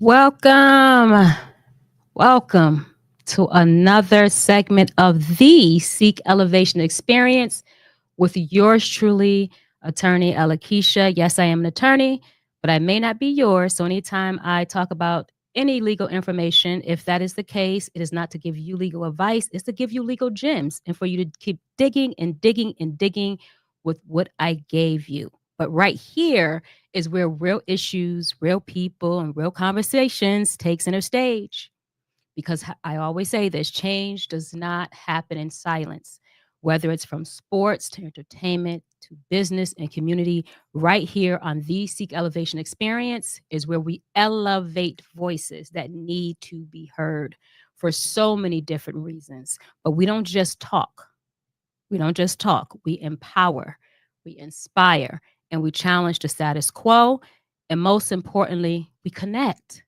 Welcome. Welcome to another segment of the Seek Elevation Experience with yours truly, attorney Alakisha. Yes, I am an attorney, but I may not be yours. So anytime I talk about any legal information, if that is the case, it is not to give you legal advice, it's to give you legal gems and for you to keep digging and digging and digging with what I gave you. But right here is where real issues, real people, and real conversations take center stage because I always say this: change does not happen in silence. Whether it's from sports to entertainment to business and community, right here on the Seek Elevation Experience is where we elevate voices that need to be heard for so many different reasons. But we don't just talk. We don't just talk. We empower, we inspire, and we challenge the status quo. And most importantly, we connect.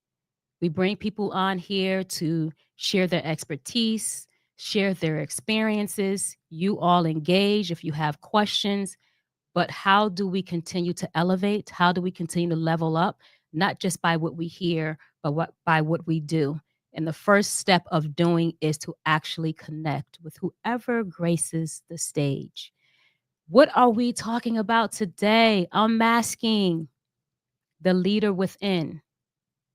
We bring people on here to share their expertise, share their experiences. You all engage if you have questions. But how do we continue to elevate? How do we continue to level up? Not just by what we hear, but by what we do. And the first step of doing is to actually connect with whoever graces the stage. What are we talking about today? Unmasking the leader within.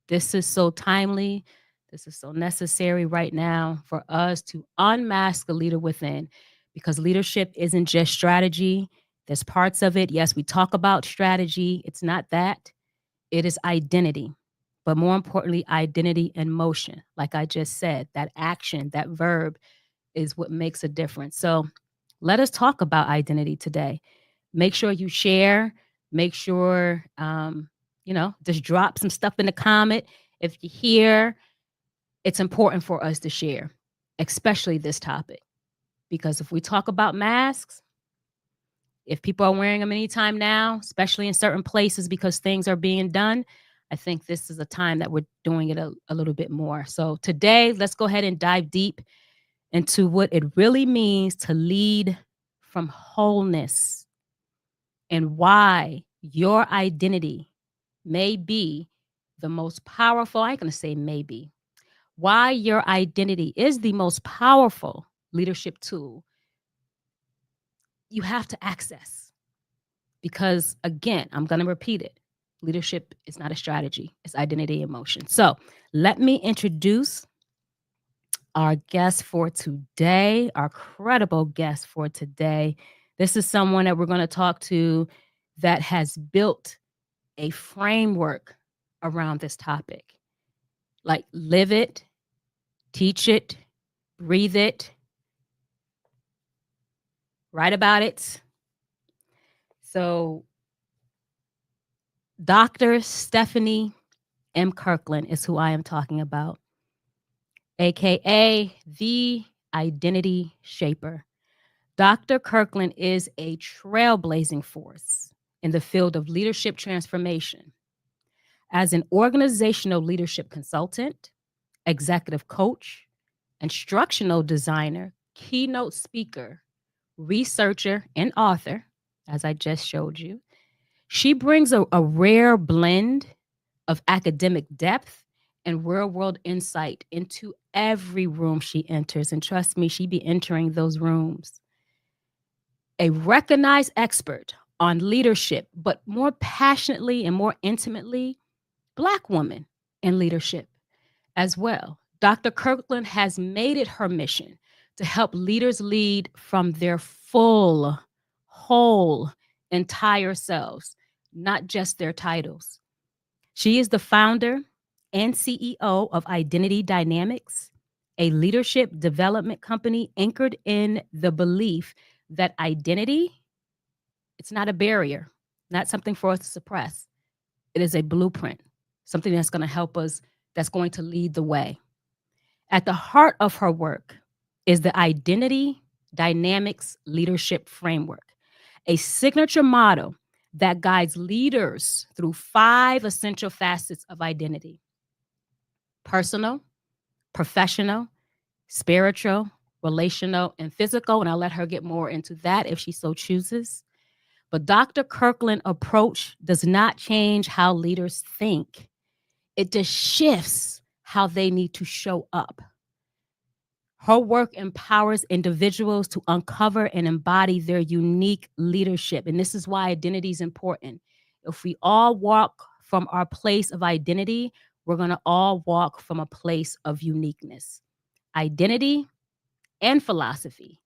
This is so timely. This is so necessary right now for us to unmask the leader within because leadership isn't just strategy. There's parts of it. Yes, we talk about strategy. It's not that, it is identity. But more importantly, identity in motion. Like I just said, that action, that verb is what makes a difference. So let us talk about identity today. Make sure you share. Make sure, just drop some stuff in the comment. If you hear, it's important for us to share, especially this topic. Because if we talk about masks, if people are wearing them anytime now, especially in certain places because things are being done, I think this is a time that we're doing it a little bit more. So today, let's go ahead and dive deep into what it really means to lead from wholeness and why your identity may be the most powerful. I ain't going to say maybe. Why your identity is the most powerful leadership tool you have to access. Because again, I'm going to repeat it. Leadership is not a strategy, it's identity and motion. So let me introduce our guest for today, our credible guest for today. This is someone that we're going to talk to that has built a framework around this topic. Like, live it, teach it, breathe it, write about it. So, Dr. Stephanie M. Kirkland is who I am talking about, AKA the Identity Shaper. Dr. Kirkland is a trailblazing force in the field of leadership transformation. As an organizational leadership consultant, executive coach, instructional designer, keynote speaker, researcher, and author, as I just showed you, she brings a rare blend of academic depth and real world insight into every room she enters. And trust me, she be entering those rooms. A recognized expert on leadership, but more passionately and more intimately, Black woman in leadership as well. Dr. Kirkland has made it her mission to help leaders lead from their full, whole, entire selves, not just their titles. She is the founder and CEO of Identity Dynamics, a leadership development company anchored in the belief that identity, it's not a barrier, not something for us to suppress. It is a blueprint, something that's going to help us, that's going to lead the way. At the heart of her work is the Identity Dynamics Leadership Framework, a signature model that guides leaders through 5 essential facets of identity: personal, professional, spiritual, relational, and physical. And I'll let her get more into that if she so chooses. But Dr. Kirkland's approach does not change how leaders think. it just shifts how they need to show up. Her work empowers individuals to uncover and embody their unique leadership. And this is why identity is important. If we all walk from our place of identity, we're going to all walk from a place of uniqueness. Identity and philosophy,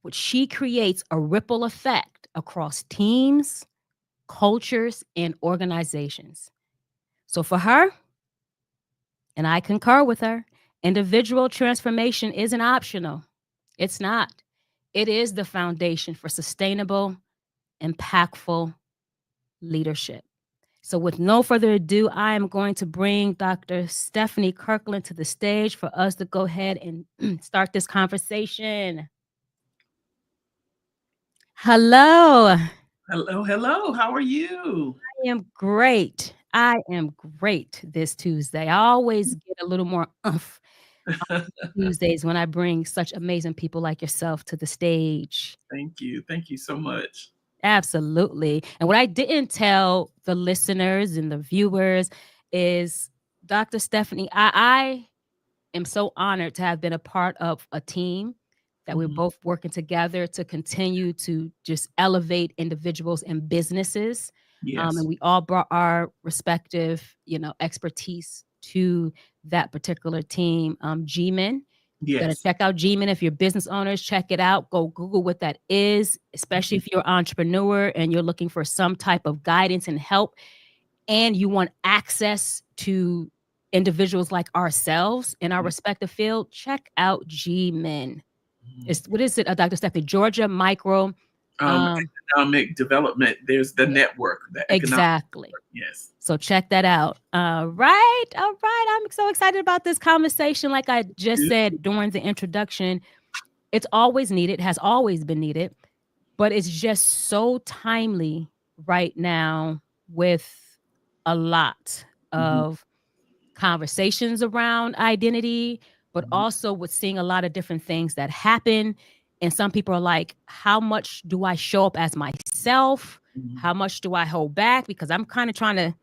which she creates a ripple effect across teams, cultures, and organizations. So for her, and I concur with her, individual transformation isn't optional. It's not. It is the foundation for sustainable, impactful leadership. So, with no further ado, I am going to bring Dr. Stephanie Kirkland to the stage for us to go ahead and start this conversation. Hello. Hello, hello. How are you? I am great. I am great this Tuesday. I always get a little more oomph Tuesdays when I bring such amazing people like yourself to the stage. Thank you. Thank you so much. Absolutely. And what I didn't tell the listeners and the viewers is Dr. Stephanie, I am so honored to have been a part of a team that we're Mhm. both working together to continue to just elevate individuals and businesses. And Yes. we all brought our respective, expertise to that particular team. G-Men. You got to Yes. check out G-Men if you're business owners. Check it out. Go Google what that is, especially Mhm. if you're an entrepreneur and you're looking for some type of guidance and help and you want access to individuals like ourselves in our Yeah. respective field, check out G-Men. Mhm. It's what is it, Dr. Stephanie? Georgia Micro. Um, Economic development. There's the e- network, the economic exactly. network. Yes. So check that out. All right. I'm so excited about this conversation. Like I just You- said during the introduction, it's always needed, has always been needed, but it's just so timely right now with a lot Mhm. of conversations around identity, but Mhm. also with seeing a lot of different things that happen. And some people are like, how much do I show up as myself? Mhm. How much do I hold back? Because I'm kind of trying to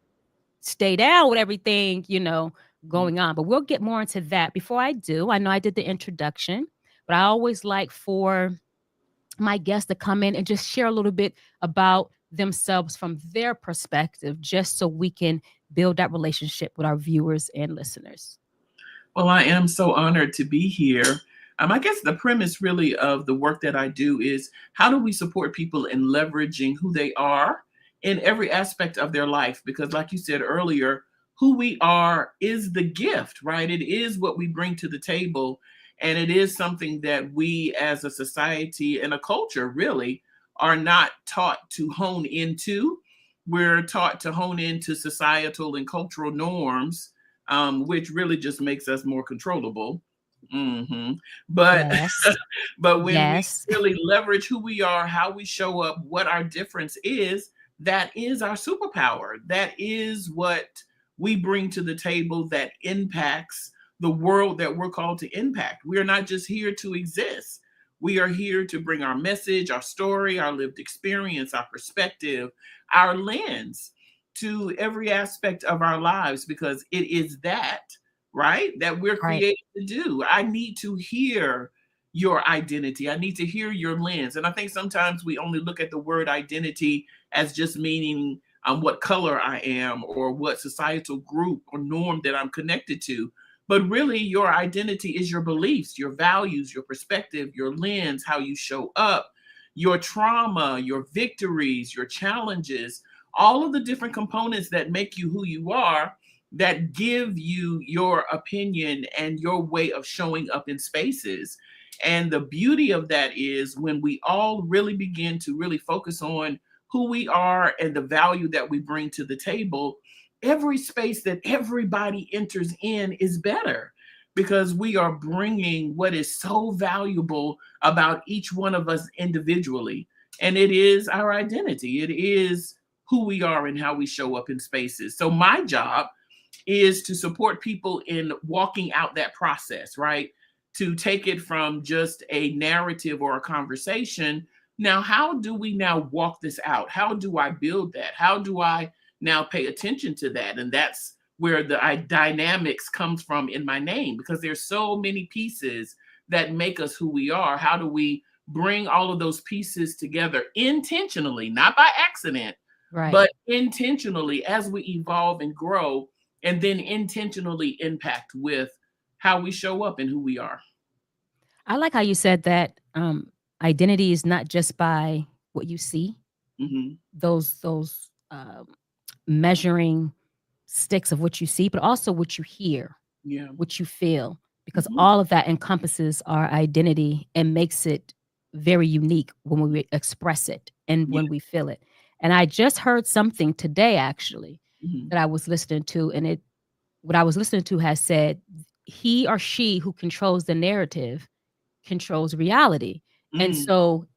stay down with everything, Mhm. going on. But we'll get more into that. Before I do, I know I did the introduction, but I always like for my guests to come in and just share a little bit about themselves from their perspective, just so we can build that relationship with our viewers and listeners. Well, I am so honored to be here. I guess the premise really of the work that I do is how do we support people in leveraging who they are in every aspect of their life? Because, like you said earlier, who we are is the gift, right? It is what we bring to the table. And it is something that we as a society and a culture really are not taught to hone into. We're taught to hone into societal and cultural norms, which really just makes us more controllable. hmm But Yes. but when we Yes. really leverage who we are, how we show up, what our difference is, that is our superpower. That is what we bring to the table that impacts the world that we're called to impact. We are not just here to exist. We are here to bring our message, our story, our lived experience, our perspective, our lens to every aspect of our lives because it is that, right, that we're Right. created to do. I need to hear your identity. I need to hear your lens. And I think sometimes we only look at the word identity as just meaning what color I am or what societal group or norm that I'm connected to. But really, your identity is your beliefs, your values, your perspective, your lens, how you show up, your trauma, your victories, your challenges, all of the different components that make you who you are, that give you your opinion and your way of showing up in spaces. And the beauty of that is when we all really begin to really focus on who we are and the value that we bring to the table, every space that everybody enters in is better because we are bringing what is so valuable about each one of us individually. And it is our identity, it is who we are and how we show up in spaces. So, my job is to support people in walking out that process, right? To take it from just a narrative or a conversation. Now, how do we now walk this out? How do I build that? How do I now pay attention to that? And that's where the dynamics comes from in my name, because there's so many pieces that make us who we are. How do we bring all of those pieces together intentionally, not by accident, Right. but intentionally as we evolve and grow, and then intentionally impact with how we show up and who we are. I like how you said that identity is not just by what you see, Hmm. those measuring sticks of what you see, but also what you hear, Yeah. what you feel, because Hmm. all of that encompasses our identity and makes it very unique when we express it and Yeah. when we feel it. And I just heard something today actually Hmm. that I was listening to, and it what I was listening to has said he or she who controls the narrative controls reality. And Mm. so,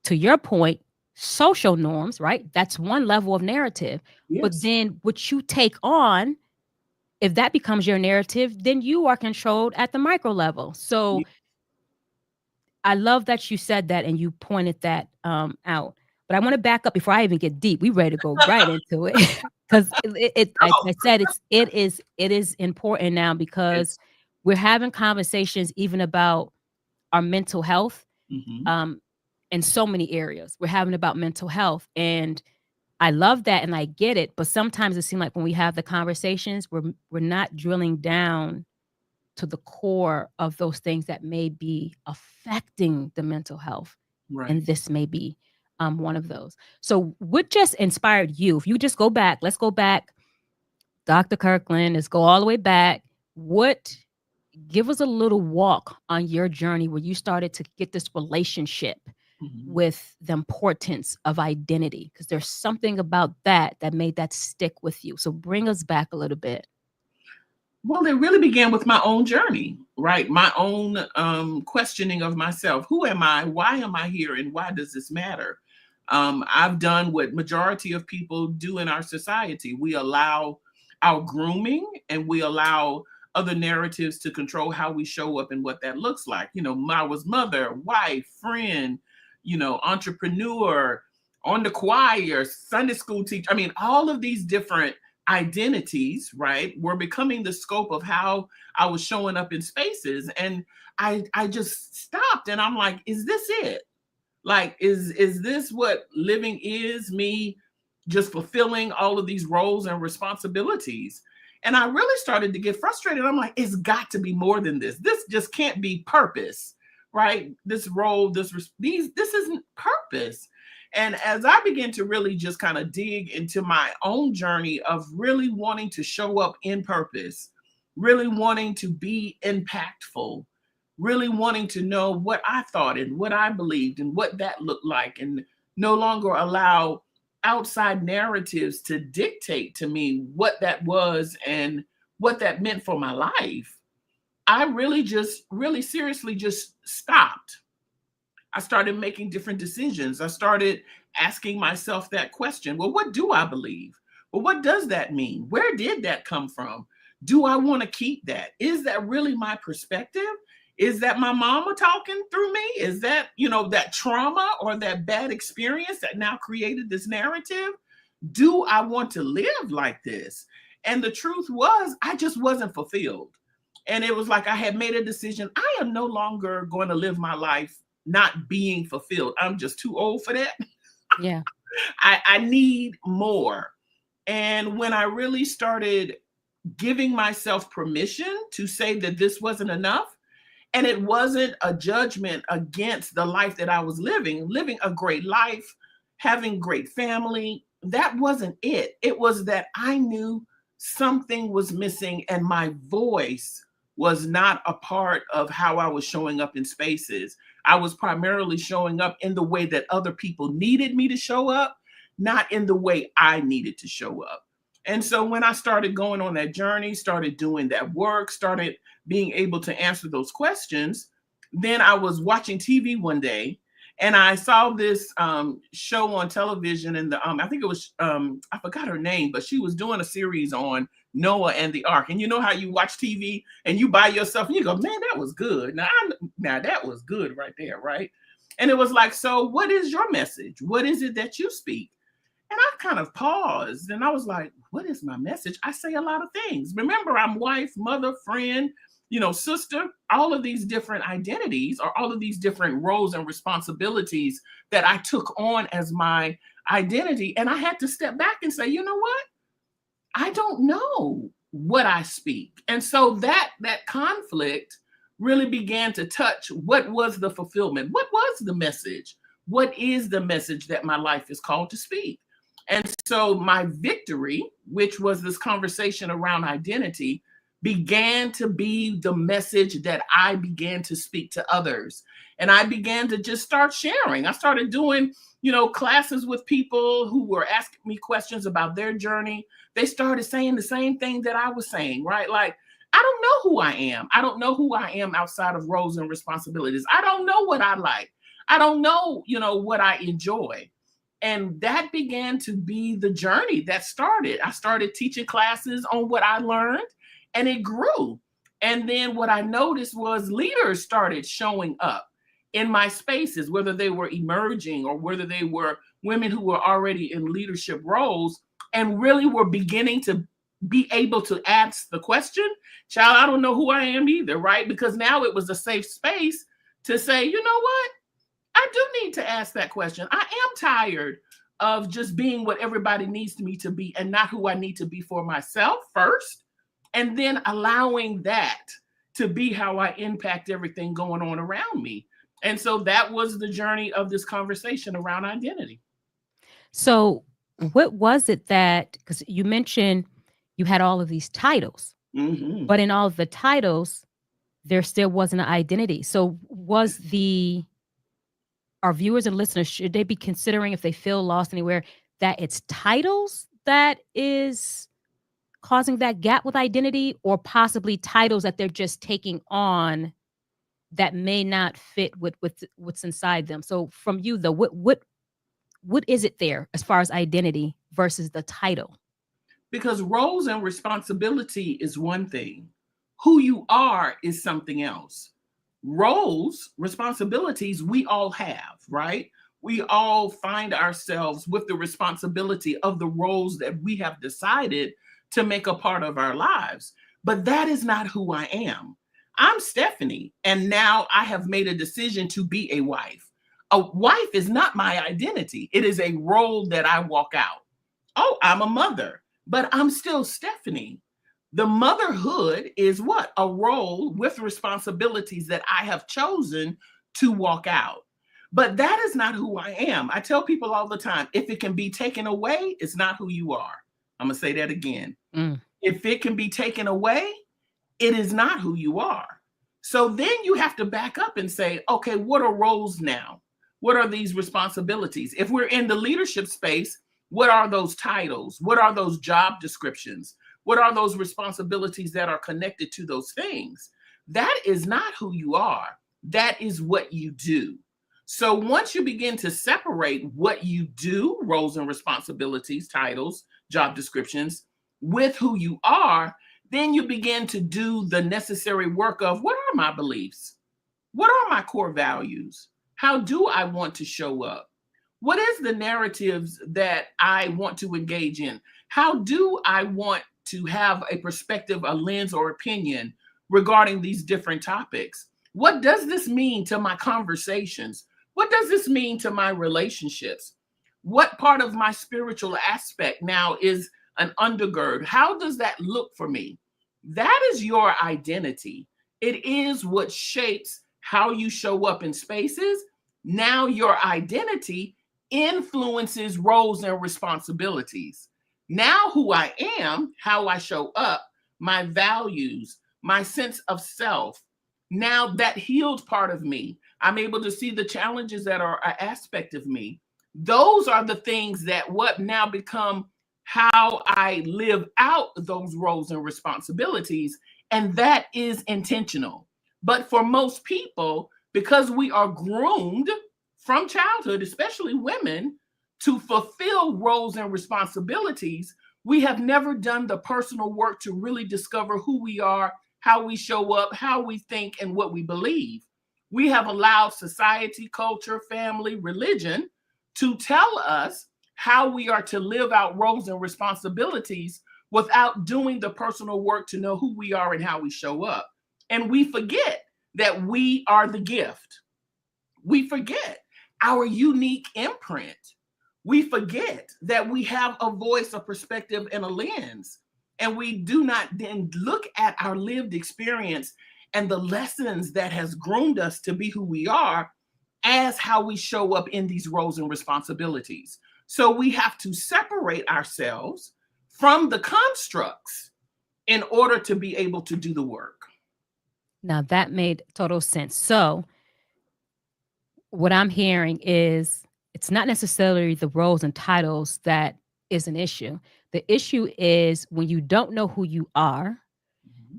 to your point, social norms, right? That's one level of narrative. But Yes. then what you take on, if that becomes your narrative, then you are controlled at the micro level. So Ye- I love that you said that and you pointed that out. But I want to back up before I even get deep. We ready to go right into it because Oh, I said it is important now because yes. we're having conversations even about our mental health Hmm. um, in so many areas. We're having about mental health, and I love that, and I get it. But sometimes it seems like when we have the conversations, we're not drilling down to the core of those things that may be affecting the mental health, Right. and this may be one of those. So, what just inspired you? If you just go back, let's go back, Dr. Kirkland. Let's go all the way back. What Give us a little walk on your journey where you started to get this relationship Hmm. with the importance of identity because there's something about that that made that stick with you. So bring us back a little bit. Well, it really began with my own journey, right? My own questioning of myself. Who am I? Why am I here? And why does this matter? I've done what majority of people do in our society. We allow our grooming and we allow other narratives to control how we show up and what that looks like. I was mother, wife, friend, entrepreneur, on the choir, Sunday school teacher. I mean, all of these different identities, right, were becoming the scope of how I was showing up in spaces. And I just stopped and I'm like, is this it? Like, is this what living is? Me just fulfilling all of these roles and responsibilities? And I really started to get frustrated. I'm like, it's got to be more than this. This just can't be purpose, right? This role, this isn't purpose. And as I began to really just kind of dig into my own journey of really wanting to show up in purpose, really wanting to be impactful, really wanting to know what I thought and what I believed and what that looked like, and no longer allow outside narratives to dictate to me what that was and what that meant for my life. I really just, really seriously just stopped. I started making different decisions. I started asking myself that question. Well, what do I believe? Well, what does that mean? Where did that come from? Do I want to keep that? Is that really my perspective? Is that my mama talking through me? Is that, that trauma or that bad experience that now created this narrative? Do I want to live like this? And the truth was, I just wasn't fulfilled. And it was like I had made a decision. I am no longer going to live my life not being fulfilled. I'm just too old for that. Yeah. I need more. And when I really started giving myself permission to say that this wasn't enough, and it wasn't a judgment against the life that I was living a great life, having great family. That wasn't it. It was that I knew something was missing and my voice was not a part of how I was showing up in spaces. I was primarily showing up in the way that other people needed me to show up, not in the way I needed to show up. And so when I started going on that journey, started doing that work, started being able to answer those questions, then I was watching TV one day and I saw this show on television, and I think it was I forgot her name, but she was doing a series on Noah and the Ark. And you know how you watch TV and you by yourself and you go, man, that was good. Now that was good right there, right? And it was like, so what is your message? What is it that you speak? And I kind of paused and I was like, what is my message? I say a lot of things. Remember, I'm wife, mother, friend, sister, all of these different identities or all of these different roles and responsibilities that I took on as my identity. And I had to step back and say, you know what? I don't know what I speak. And so that conflict really began to touch what was the fulfillment? What was the message? What is the message that my life is called to speak? And so my victory, which was this conversation around identity, began to be the message that I began to speak to others. And I began to just start sharing. I started doing, classes with people who were asking me questions about their journey. They started saying the same thing that I was saying, right? Like, I don't know who I am. I don't know who I am outside of roles and responsibilities. I don't know what I like. I don't know, what I enjoy. And that began to be the journey that started. I started teaching classes on what I learned, and it grew. And then what I noticed was leaders started showing up in my spaces, whether they were emerging or whether they were women who were already in leadership roles and really were beginning to be able to ask the question, child, I don't know who I am either, right? Because now it was a safe space to say, you know what? I do need to ask that question. I am tired of just being what everybody needs me to be and not who I need to be for myself first, and then allowing that to be how I impact everything going on around me. And so that was the journey of this conversation around identity. So, what was it that, because you mentioned you had all of these titles, Mm-hmm. but in all of the titles, there still wasn't an identity. So, our viewers and listeners, should they be considering if they feel lost anywhere that it's titles that is causing that gap with identity, or possibly titles that they're just taking on that may not fit with what's inside them? So from you though, what is it there as far as identity versus the title? Because roles and responsibility is one thing, who you are is something else. Roles, responsibilities, we all have, right? We all find ourselves with the responsibility of the roles that we have decided to make a part of our lives. But that is not who I am. I'm Stephanie, and now I have made a decision to be a wife. A wife is not my identity. It is a role that I walk out. Oh, I'm a mother, but I'm still Stephanie. The motherhood is what? A role with responsibilities that I have chosen to walk out. But that is not who I am. I tell people all the time, if it can be taken away, it's not who you are. I'm going to say that again. If it can be taken away, it is not who you are. So then you have to back up and say, okay, what are roles now? What are these responsibilities? If we're in the leadership space, what are those titles? What are those job descriptions? What are those responsibilities that are connected to those things? That is not who you are. That is what you do. So once you begin to separate what you do, roles and responsibilities, titles, job descriptions, with who you are, then you begin to do the necessary work of, what are my beliefs? What are my core values? How do I want to show up? What is the narratives that I want to engage in? How do I want to have a perspective, a lens, or opinion regarding these different topics? What does this mean to my conversations? What does this mean to my relationships? What part of my spiritual aspect now is an undergird? How does that look for me? That is your identity. It is what shapes how you show up in spaces. Now your identity influences roles and responsibilities. Now who I am, how I show up, my values, my sense of self, now that healed part of me, I'm able to see the challenges that are an aspect of me. Those are the things that what now become how I live out those roles and responsibilities. And that is intentional. But for most people, because we are groomed from childhood, especially women, to fulfill roles and responsibilities, we have never done the personal work to really discover who we are, how we show up, how we think, and what we believe. We have allowed society, culture, family, religion to tell us how we are to live out roles and responsibilities without doing the personal work to know who we are and how we show up. And we forget that we are the gift. We forget our unique imprint. We forget that we have a voice, a perspective, and a lens. And we do not then look at our lived experience and the lessons that has groomed us to be who we are as how we show up in these roles and responsibilities. So we have to separate ourselves from the constructs in order to be able to do the work. Now that made total sense. So what I'm hearing is it's not necessarily the roles and titles that is an issue. The issue is when you don't know who you are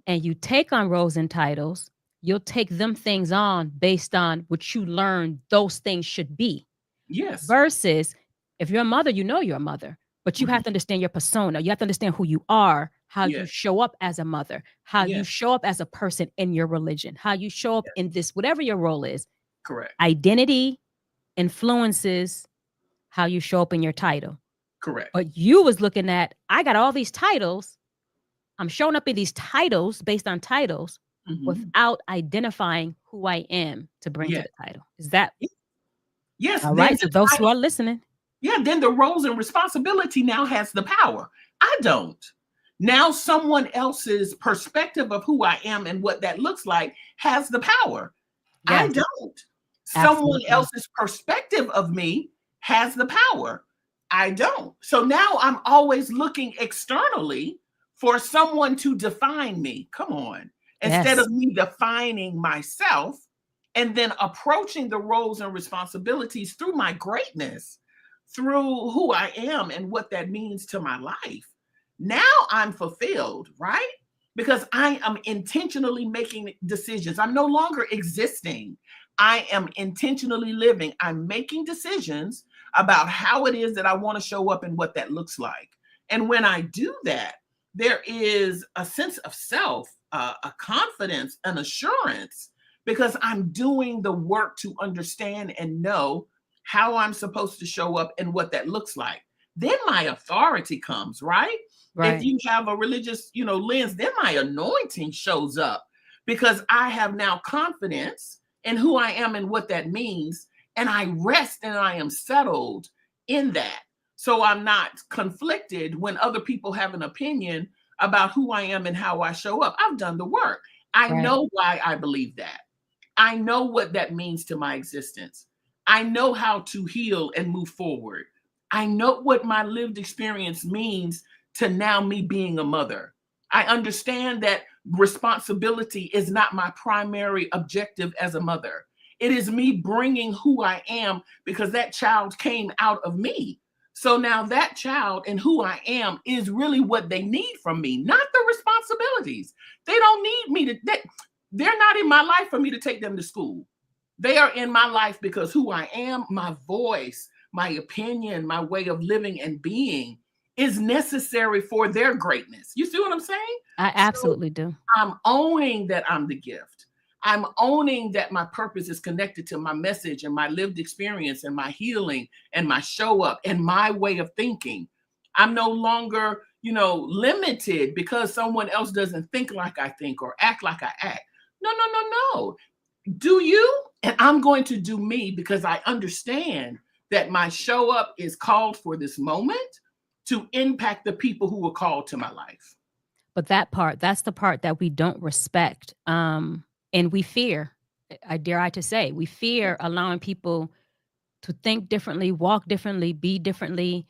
and you take on roles and titles, you'll take them things on based on what you learned those things should be. Yes. Versus if you're a mother, you know you're a mother, but you have to understand your persona. You have to understand who you are, how you Yes. show up as a mother, how you Yes. show up as a person in your religion, how you show up in this, whatever your role is. Correct. Identity influences how you show up in your title. Correct. But you was looking at, I got all these titles. I'm showing up in these titles based on titles without identifying who I am to bring to the title. Is that yes? All right. So those who are listening. Yeah, then the roles and responsibility now has the power. I don't. Now someone else's perspective of who I am and what that looks like has the power. Yes. I don't. Absolutely. Someone else's perspective of me has the power. I don't. So now I'm always looking externally for someone to define me. Come on. Instead of me defining myself and then approaching the roles and responsibilities through my greatness, through who I am and what that means to my life. Now I'm fulfilled, right? Because I am intentionally making decisions. I'm no longer existing. I am intentionally living. I'm making decisions about how it is that I want to show up and what that looks like. And when I do that, there is a sense of self, a confidence, an assurance, because I'm doing the work to understand and know how I'm supposed to show up and what that looks like. Then my authority comes, right? If you have a religious, lens, then my anointing shows up because I have now confidence in who I am and what that means. And I rest and I am settled in that. So I'm not conflicted when other people have an opinion about who I am and how I show up. I've done the work. I know why I believe that. I know what that means to my existence. I know how to heal and move forward. I know what my lived experience means to now me being a mother. I understand that responsibility is not my primary objective as a mother. It is me bringing who I am because that child came out of me. So now that child and who I am is really what they need from me, not the responsibilities. They don't need me to, they're not in my life for me to take them to school. They are in my life because who I am, my voice, my opinion, my way of living and being is necessary for their greatness. You see what I'm saying? I absolutely do. I'm owning that I'm the gift. I'm owning that my purpose is connected to my message and my lived experience and my healing and my show up and my way of thinking. I'm no longer, limited because someone else doesn't think like I think or act like I act. No. Do you? And I'm going to do me because I understand that my show up is called for this moment to impact the people who were called to my life. But that's the part that we don't respect. And we fear, I dare to say, we fear allowing people to think differently, walk differently, be differently.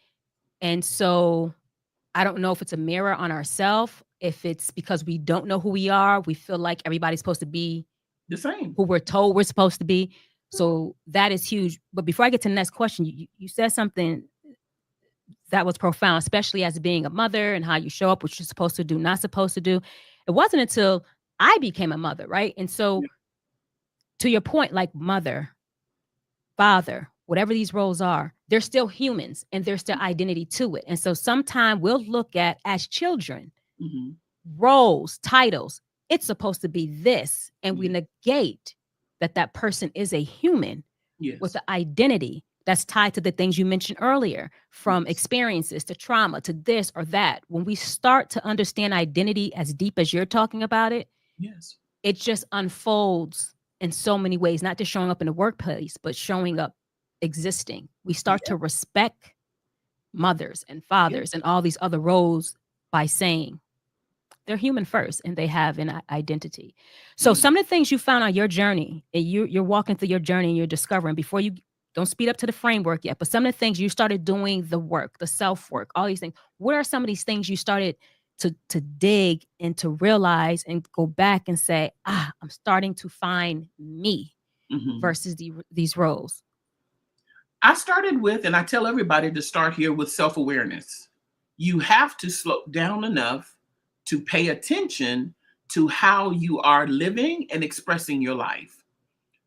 And so I don't know if it's a mirror on ourselves, if it's because we don't know who we are. We feel like everybody's supposed to be the same, who we're told we're supposed to be. So that is huge. But before I get to the next question, you said something that was profound, especially as being a mother and how you show up, what you're supposed to do, not supposed to do. It wasn't until I became a mother, right? And so to your point, like mother, father, whatever these roles are, they're still humans and there's still identity to it. And so sometimes we'll look at, as children, roles, titles, it's supposed to be this. And we negate that person is a human with the identity that's tied to the things you mentioned earlier, from Yes. experiences to trauma to this or that. When we start to understand identity as deep as you're talking about it, Yes. it just unfolds in so many ways, not just showing up in the workplace, but showing up existing. We start Yeah. to respect mothers and Yeah. fathers and all these other roles by saying they're human first and they have an identity. So Yeah. some of the things you found on your journey, and you're walking through your journey and you're discovering, before you don't speed up to the framework yet, but some of the things you started doing, the work, the self work, all these things. What are some of these things you started to dig and to realize and go back and say, I'm starting to find me Hmm. versus these roles? I started with, and I tell everybody to start here with self awareness. You have to slow down enough to pay attention to how you are living and expressing your life.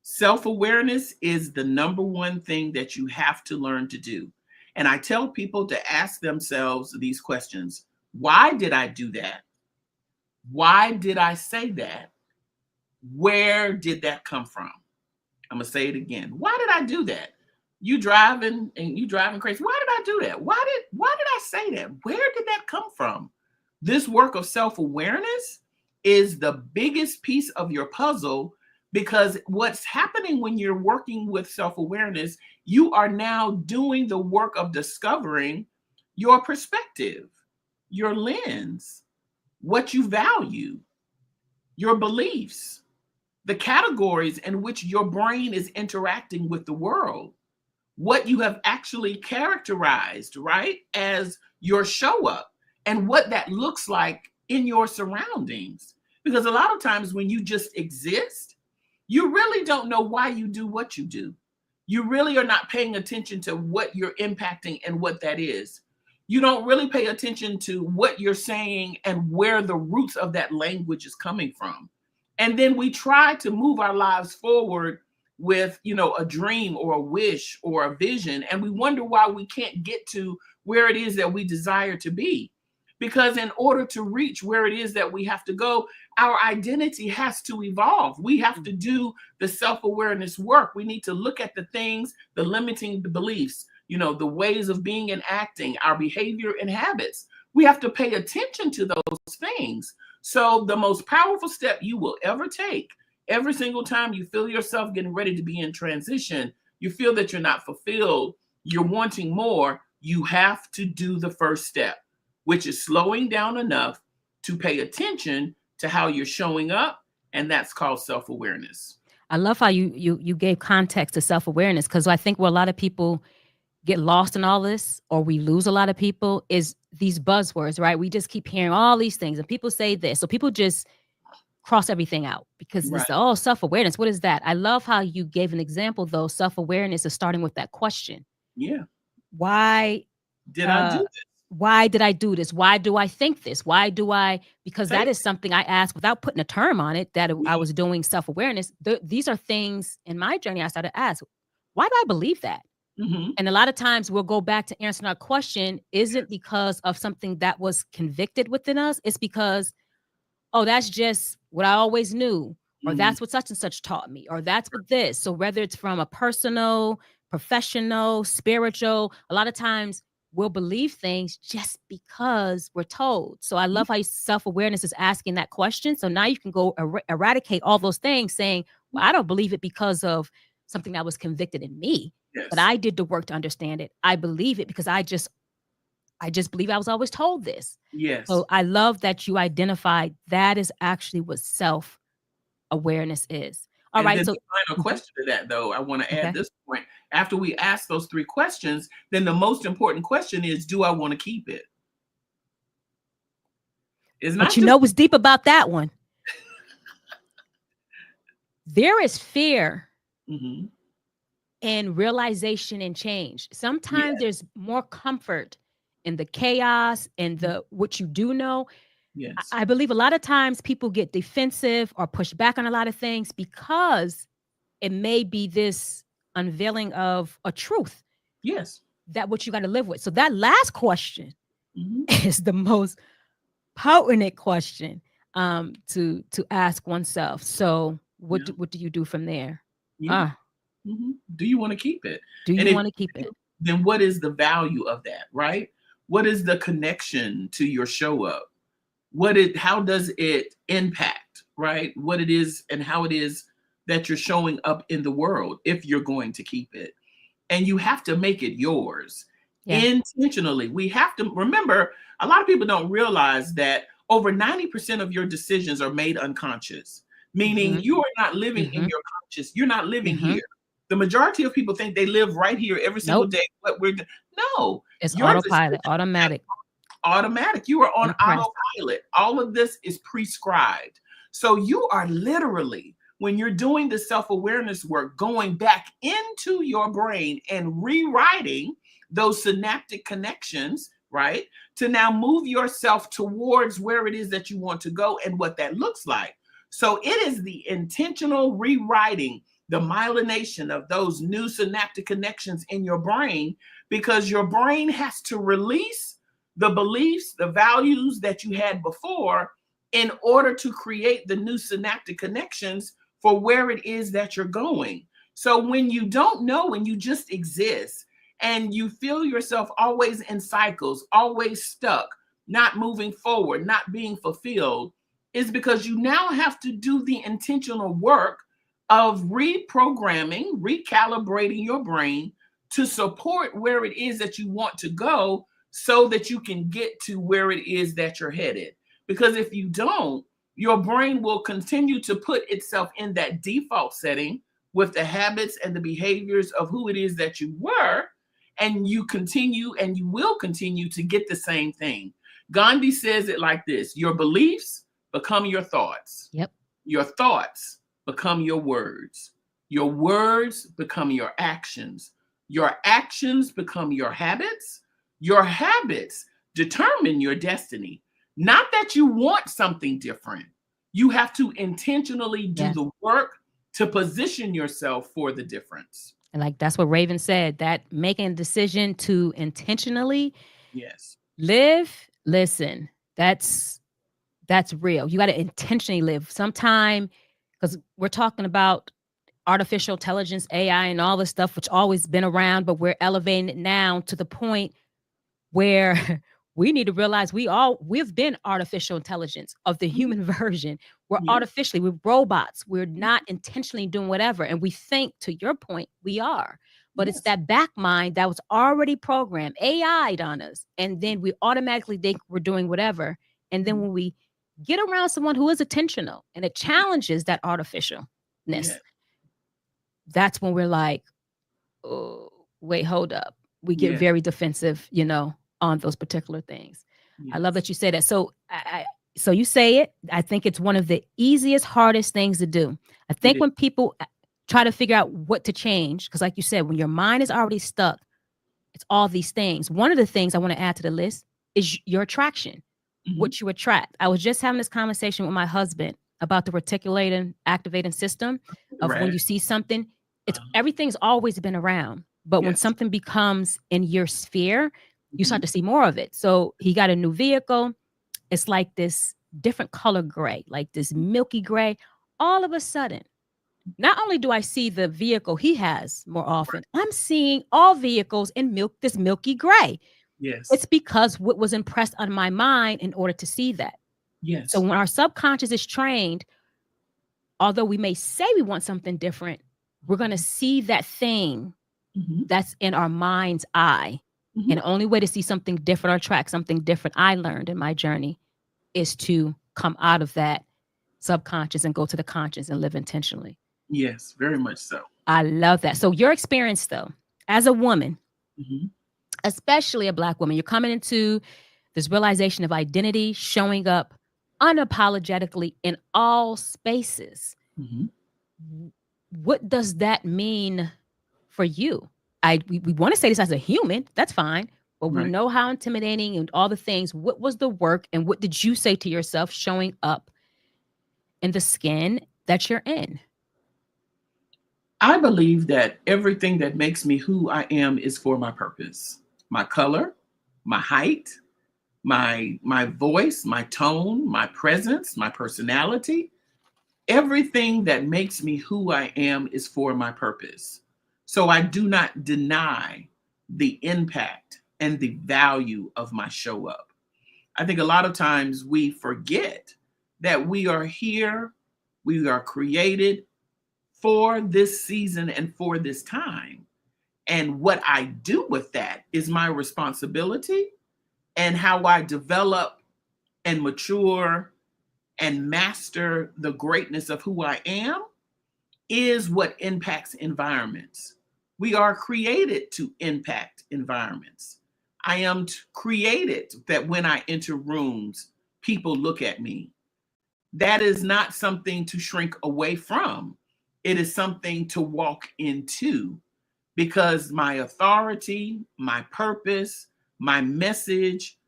Self awareness is the number one thing that you have to learn to do. And I tell people to ask themselves these questions: why did I do that? Why did I say that? Where did that come from? I'm gonna say it again. Why did I do that? You driving crazy. Why did I do that? Why did I say that? Where did that come from? This work of self-awareness is the biggest piece of your puzzle, because what's happening when you're working with self-awareness, you are now doing the work of discovering your perspective, your lens, what you value, your beliefs, the categories in which your brain is interacting with the world, what you have actually characterized, right, as your show up, and what that looks like in your surroundings. Because a lot of times when you just exist, you really don't know why you do what you do. You really are not paying attention to what you're impacting and what that is. You don't really pay attention to what you're saying and where the roots of that language is coming from. And then we try to move our lives forward with, a dream or a wish or a vision, and we wonder why we can't get to where it is that we desire to be. Because in order to reach where it is that we have to go, our identity has to evolve. We have to do the self-awareness work. We need to look at the things, the limiting beliefs, the ways of being and acting, our behavior and habits. We have to pay attention to those things. So the most powerful step you will ever take, every single time you feel yourself getting ready to be in transition, you feel that you're not fulfilled, you're wanting more, you have to do the first step, which is slowing down enough to pay attention to how you're showing up. And that's called self-awareness. I love how you gave context to self-awareness, because I think where a lot of people get lost in all this, or we lose a lot of people, is these buzzwords, right? We just keep hearing all these things and people say this. So people just cross everything out because Right. this, self-awareness, what is that? I love how you gave an example though. Self-awareness is starting with that question. Yeah. Why Did I do uh this? why did I do this? Why do I think this? Why do I? Because that Say is something I asked without putting a term on it, that yeah. I was doing self-awareness. These are things in my journey I started to ask, why do I believe that? Hmm. And a lot of times we'll go back to answering our question isn't because of something that was convicted within us. It's because, that's just what I always knew, or Hmm. that's what such and such taught me, or that's what this. So whether it's from a personal, professional, spiritual, a lot of times we'll believe things just because we're told. So I Yeah. love how self-awareness is asking that question. So now you can go eradicate all those things saying, well, I don't believe it because of something that was convicted in me, but Yes. I did the work to understand it. I believe it because I just believe I was always told this. Yes. So I love that you identified that is actually what self awareness is. All And right. then So, the final mhm, question to that, though, I want to add okay. this point. After we ask those three questions, then the most important question is, do I want to keep it? It's But not you just, know what's deep about that one? There is fear hmm, and realization and change. Sometimes yeah, there's more comfort in the chaos and the what you do know. yes, I believe a lot of times people get defensive or push back on a lot of things because it may be this unveiling of a truth yes. that what you got to live with. So that last question Hmm. is the most potent question to ask oneself. So Yeah, what do you do from there? yeah. Ah, Do you want to keep it? Do And you if want to you keep it? do, then what is the value of that, right? What is the connection to your show up? How does it impact, right? What it is and how it is that you're showing up in the world if you're going to keep it. And you have to make it yours Yeah. intentionally. We have to remember, a lot of people don't realize that over 90% of your decisions are made unconscious, meaning Mm-hmm. you are not living in Mm-hmm. your conscious. You're not living Mm-hmm. here. The majority of people think they live right here every single Nope. day. No, It's your autopilot, decisions automatic. automatic. You are on Impressed. autopilot. All of this is prescribed. So you are literally, when you're doing the self-awareness work, going back into your brain and rewriting those synaptic connections, right? To now move yourself towards where it is that you want to go and what that looks like. So it is the intentional rewriting, the myelination of those new synaptic connections in your brain, because your brain has to release the beliefs, the values that you had before in order to create the new synaptic connections for where it is that you're going. So when you don't know, when you just exist and you feel yourself always in cycles, always stuck, not moving forward, not being fulfilled, is because you now have to do the intentional work of reprogramming, recalibrating your brain to support where it is that you want to go so that you can get to where it is that you're headed. Because if you don't, your brain will continue to put itself in that default setting with the habits and the behaviors of who it is that you were. And you continue and you will continue to get the same thing. Gandhi says it like this: your beliefs become your thoughts. Yep. Your thoughts become your words. Your words become your actions. Your actions become your habits. Your habits determine your destiny. Not that you want something different. You have to intentionally do Yes. the work to position yourself for the difference. And like that's what Raven said, that making a decision to intentionally Yes. live, listen, that's real. You got to intentionally live. Sometime, because we're talking about artificial intelligence, AI, and all this stuff, which always been around, but we're elevating it now to the point where we need to realize we've been artificial intelligence of the human version. We're Yeah. artificially, we're robots. We're not intentionally doing whatever. And we think, to your point, we are. But it's Yes. that back mind that was already programmed, AI'd on us. And then we automatically think we're doing whatever. And then when we get around someone who is intentional and it challenges that artificialness, Yeah. that's when we're like, oh, wait, hold up. We get Yeah. very defensive, on those particular things. I love Yes. that you say that. So so you say it. I think it's one of the easiest, hardest things to do. I It think is. when people try to figure out what to change, because like you said, when your mind is already stuck, it's all these things. One of the things I want to add to the list is your attraction, Mhm. what you attract. I was just having this conversation with my husband about the reticulating activating system of when Right. you see something, it's Uh-huh. everything's always been around. But when Yes. something becomes in your sphere, you Mhm. start to see more of it. So he got a new vehicle. It's like this different color gray, like this milky gray. All of a sudden, not only do I see the vehicle he has more often, I'm seeing all vehicles in this milky gray. Yes. It's because what was impressed on my mind in order to see that. So Yes. when our subconscious is trained, although we may say we want something different, we're going to see that thing Mhm. that's in our mind's eye. Mhm. And the only way to see something different or track something different I learned in my journey is to come out of that subconscious and go to the conscious and live intentionally. Yes, very much so. I love that. So your experience though, as a woman, Mhm. especially a Black woman, you're coming into this realization of identity, showing up unapologetically in all spaces. Mhm. What does that mean for you? We want to say this as a human, that's fine, but we Right. know how intimidating and all the things. What was the work and what did you say to yourself showing up in the skin that you're in? I believe that everything that makes me who I am is for my purpose. My color, my height, my voice, my tone, my presence, my personality, everything that makes me who I am is for my purpose. So I do not deny the impact and the value of my show up. I think a lot of times we forget that we are here, we are created for this season and for this time. And what I do with that is my responsibility, and how I develop and mature and master the greatness of who I am is what impacts environments. We are created to impact environments. I am created that when I enter rooms, people look at me. That is not something to shrink away from. It is something to walk into, because my authority, my purpose, my message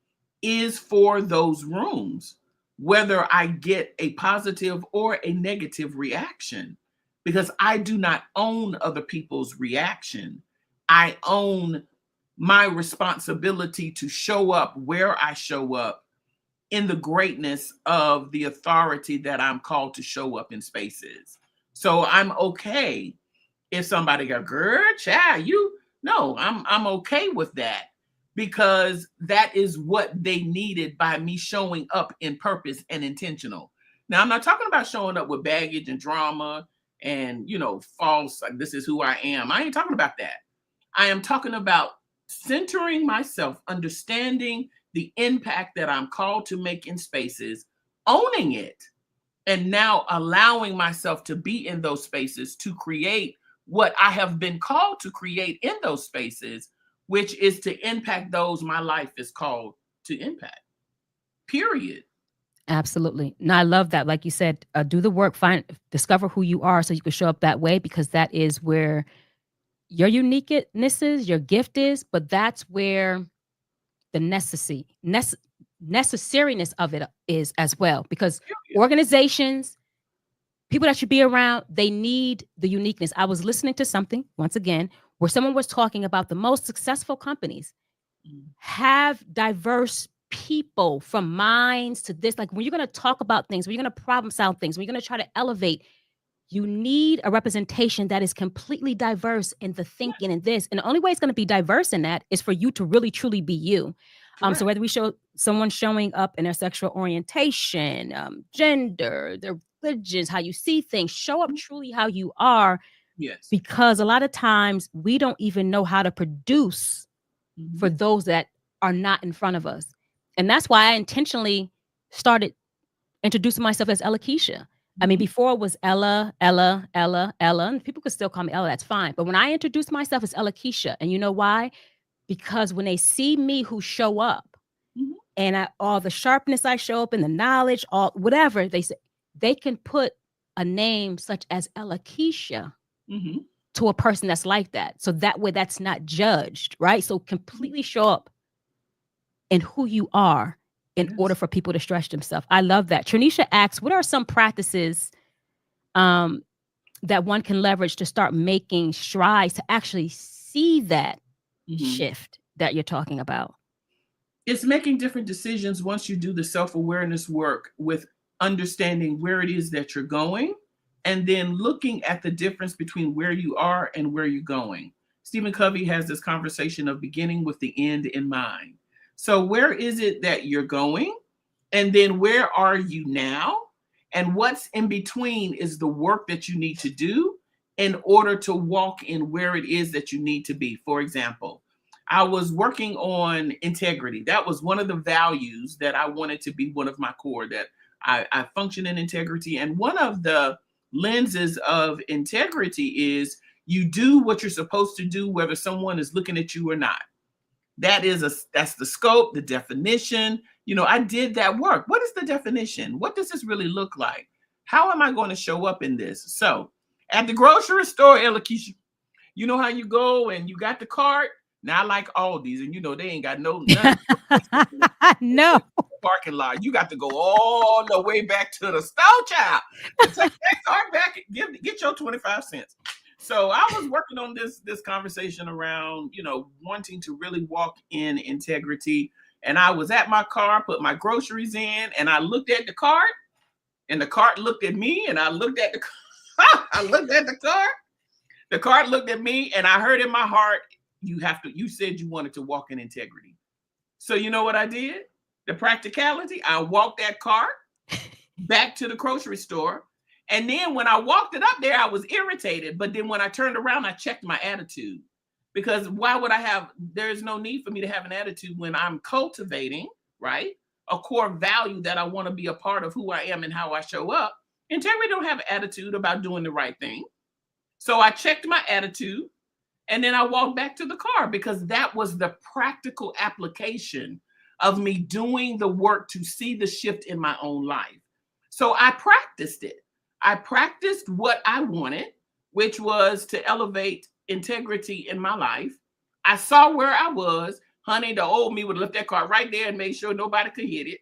is for those rooms, whether I get a positive or a negative reaction, because I do not own other people's reaction. I own my responsibility to show up where I show up in the greatness of the authority that I'm called to show up in spaces. So I'm okay if somebody go, girl, child, you no, I'm okay with that, because that is what they needed by me showing up in purpose and intentional. Now, I'm not talking about showing up with baggage and drama and, false, like this is who I am. I ain't talking about that. I am talking about centering myself, understanding the impact that I'm called to make in spaces, owning it, and now allowing myself to be in those spaces to create what I have been called to create in those spaces, which is to impact those my life is called to impact. Period. Absolutely. No, I love that. Like you said, do the work, discover who you are so you can show up that way, because that is where your uniqueness is, your gift is, but that's where the necessariness of it is as well. Because Period. organizations, people that should be around, they need the uniqueness. I was listening to something, once again, where someone was talking about the most successful companies have diverse people, from minds to this. Like, when you're going to talk about things, when you're going to problem solve things, when you're going to try to elevate, you need a representation that is completely diverse in the thinking and this. And the only way it's going to be diverse in that is for you to really, truly be you. So whether we show someone showing up in their sexual orientation, gender, their religions, how you see things, show up truly how you are. Yes. Because a lot of times we don't even know how to produce for those that are not in front of us. And that's why I intentionally started introducing myself as Ella Keisha. I mean, before it was Ella, and people could still call me Ella, that's fine. But when I introduced myself as Ella Keisha, and you know why? Because when they see me who show up, and all the sharpness I show up, and the knowledge, all whatever, they say, they can put a name such as Ella Keisha to a person that's like that. So that way that's not judged, right? So completely show up in who you are in order for people to stretch themselves. I love that. Trinisha asks, what are some practices that one can leverage to start making strides to actually see that shift that you're talking about? It's making different decisions once you do the self-awareness work, with understanding where it is that you're going, and then looking at the difference between where you are and where you're going. Stephen Covey has this conversation of beginning with the end in mind. So where is it that you're going? And then where are you now? And what's in between is the work that you need to do in order to walk in where it is that you need to be. For example, I was working on integrity. That was one of the values that I wanted to be one of my core, that I function in integrity. And one of the lenses of integrity is you do what you're supposed to do, whether someone is looking at you or not. That's the scope, the definition. I did that work. What is the definition? What does this really look like? How am I going to show up in this? So at the grocery store, Ella Keisha, you know how you go and you got the cart. Now I like Aldi's, and they ain't got nothing. No. Parking lot. You got to go all the way back to the store, child. And take that cart back and get your 25 cents. So I was working on this conversation around, wanting to really walk in integrity. And I was at my car, put my groceries in, and I looked at the cart, and the cart looked at me, and I looked at the cart. The card looked at me and I heard in my heart, you said you wanted to walk in integrity. So you know what I did? The practicality, I walked that cart back to the grocery store. And then when I walked it up there, I was irritated. But then when I turned around, I checked my attitude. Because why would there's no need for me to have an attitude when I'm cultivating, right? A core value that I want to be a part of who I am and how I show up. Integrity don't have attitude about doing the right thing. So I checked my attitude and then I walked back to the car because that was the practical application of me doing the work to see the shift in my own life. So I practiced it. I practiced what I wanted, which was to elevate integrity in my life. I saw where I was. Honey, the old me would have left that car right there and made sure nobody could hit it.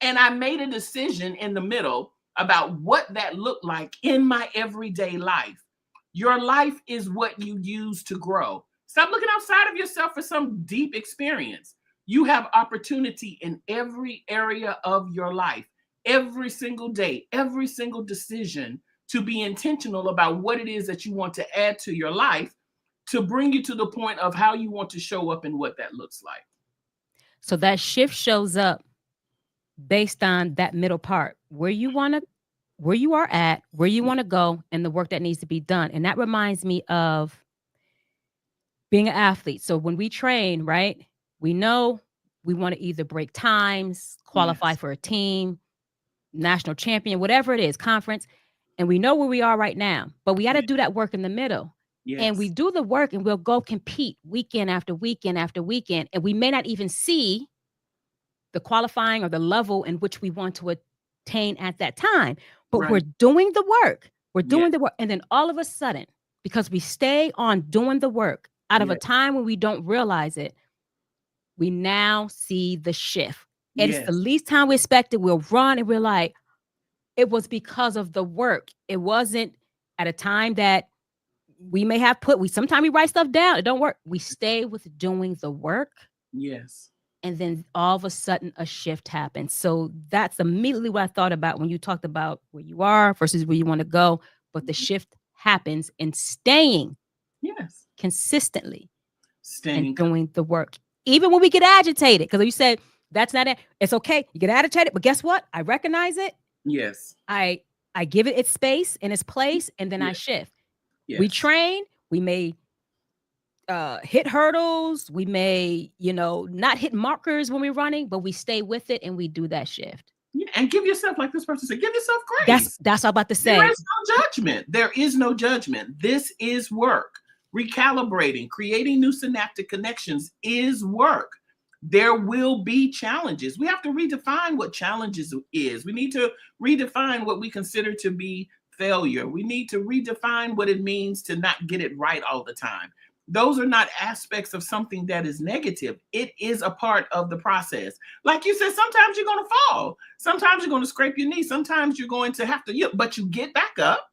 And I made a decision in the middle about what that looked like in my everyday life. Your life is what you use to grow. Stop looking outside of yourself for some deep experience. You have opportunity in every area of your life, every single day, every single decision to be intentional about what it is that you want to add to your life to bring you to the point of how you want to show up and what that looks like. So that shift shows up based on that middle part, where you are at, where you want to go, and the work that needs to be done. And that reminds me of being an athlete. So when we train, right, we know we want to either break times, qualify for a team, national champion, whatever it is, conference, and we know where we are right now. But we got to do that work in the middle. Yes. And we do the work and we'll go compete weekend after weekend after weekend. And we may not even see the qualifying or the level in which we want to attain at that time. But we're doing the work. We're doing the work. And then all of a sudden, because we stay on doing the work out of a time when we don't realize it, we now see the shift. And it's the least time we expect it. We'll run and we're like, it was because of the work. It wasn't at a time that we may have sometimes we write stuff down. It don't work. We stay with doing the work. Yes. And then all of a sudden a shift happens. So that's immediately what I thought about when you talked about where you are versus where you want to go. But the shift happens in staying consistently and doing the work. Even when we get agitated, because you said that's not it. It's okay. You get agitated, but guess what? I recognize it. Yes. I give it its space and its place, and then I shift. We train. We may hit hurdles. We may, not hit markers when we're running, but we stay with it and we do that shift. Yeah, and give yourself, like this person said, give yourself grace. That's what I'm about to say. There is no judgment. There is no judgment. This is work. Recalibrating, creating new synaptic connections is work. There will be challenges. We have to redefine what challenges is. We need to redefine what we consider to be failure. We need to redefine what it means to not get it right all the time. Those are not aspects of something that is negative. It is a part of the process. Like you said, sometimes you're going to fall. Sometimes you're going to scrape your knee. Sometimes you're going to have to, but you get back up,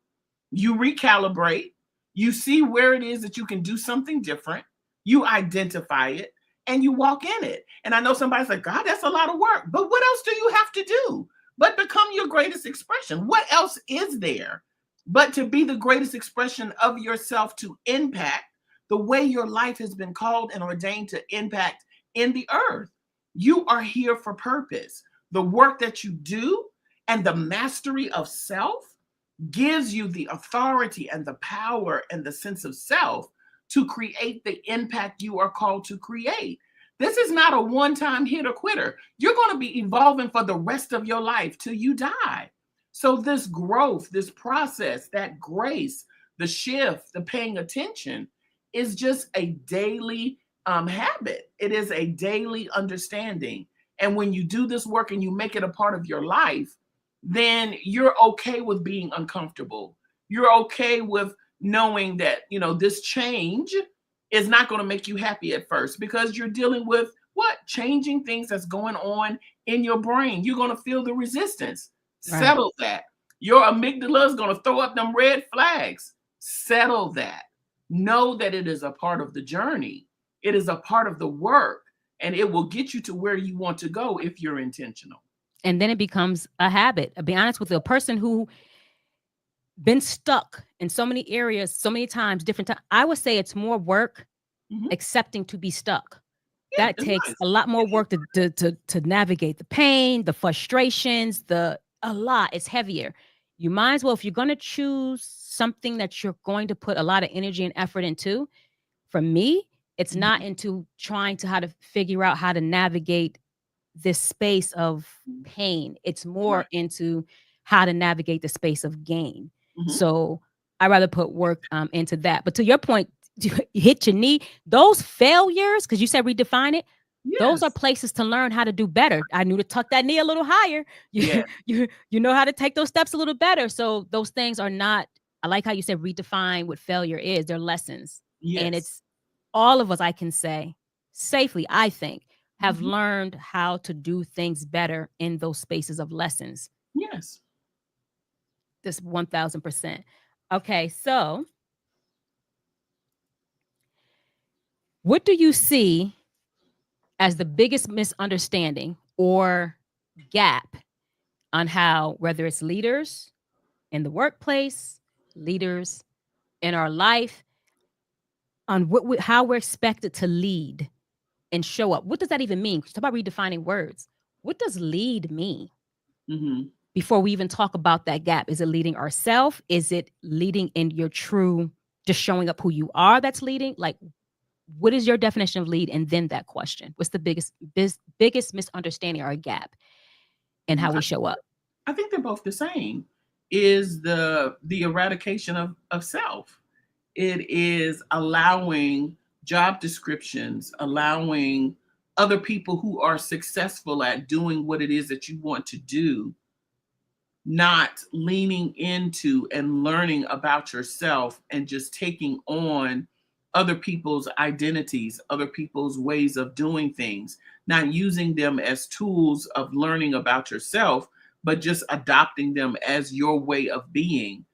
you recalibrate, you see where it is that you can do something different, you identify it, and you walk in it. And I know somebody's like, God, that's a lot of work. But what else do you have to do but become your greatest expression? What else is there but to be the greatest expression of yourself, to impact the way your life has been called and ordained to impact in the earth? You are here for purpose. The work that you do and the mastery of self gives you the authority and the power and the sense of self to create the impact you are called to create. This is not a one-time hit or quitter. You're going to be evolving for the rest of your life till you die. So this growth, this process, that grace, the shift, the paying attention is just a daily habit. It is a daily understanding. And when you do this work and you make it a part of your life, then you're okay with being uncomfortable. You're okay with knowing that, this change is not going to make you happy at first because you're dealing with changing things that's going on in your brain. You're going to feel the resistance. Right. Settle that. Your amygdala is going to throw up them red flags. Settle that. Know that it is a part of the journey. It is a part of the work, and it will get you to where you want to go if you're intentional. And then it becomes a habit. I'll be honest with you, a person who been stuck in so many areas, so many times, different times. I would say it's more work Mhm. accepting to be stuck. Yeah, That it's takes nice. a lot more It is work to navigate the pain, the frustrations, a lot. It's heavier. You might as well, if you're going to choose something that you're going to put a lot of energy and effort into, for me, it's not mhm, into trying to how to figure out how to navigate this space of mhm. pain. It's Right. more into how to navigate the space of gain. Mhm. So I rather put work into that. But to your point, you hit your knee. Those failures, because you said redefine it. Those are Yes. places to learn how to do better. I knew to tuck that knee a little higher. Yeah. You know how to take those steps a little better. So those things are not. I like how you said redefine what failure is. They're lessons, and Yes. it's all of us. I can say safely, I think, have Mhm. learned how to do things better in those spaces of lessons. Yes. This 1000%. Okay, so what do you see as the biggest misunderstanding or gap on how, whether it's leaders in the workplace, leaders in our life, on how we're expected to lead and show up? What does that even mean? Talk about redefining words. What does lead mean? Mhm. Before we even talk about that gap, is it leading ourselves? Is it leading in your true, just showing up who you are that's leading? Like, what is your definition of lead? And then that question, what's the biggest misunderstanding or gap in how we show up? I think they're both the same. Is the eradication of self. It is allowing job descriptions, allowing other people who are successful at doing what it is that you want to do, not leaning into and learning about yourself and just taking on other people's identities, other people's ways of doing things, not using them as tools of learning about yourself, but just adopting them as your way of being.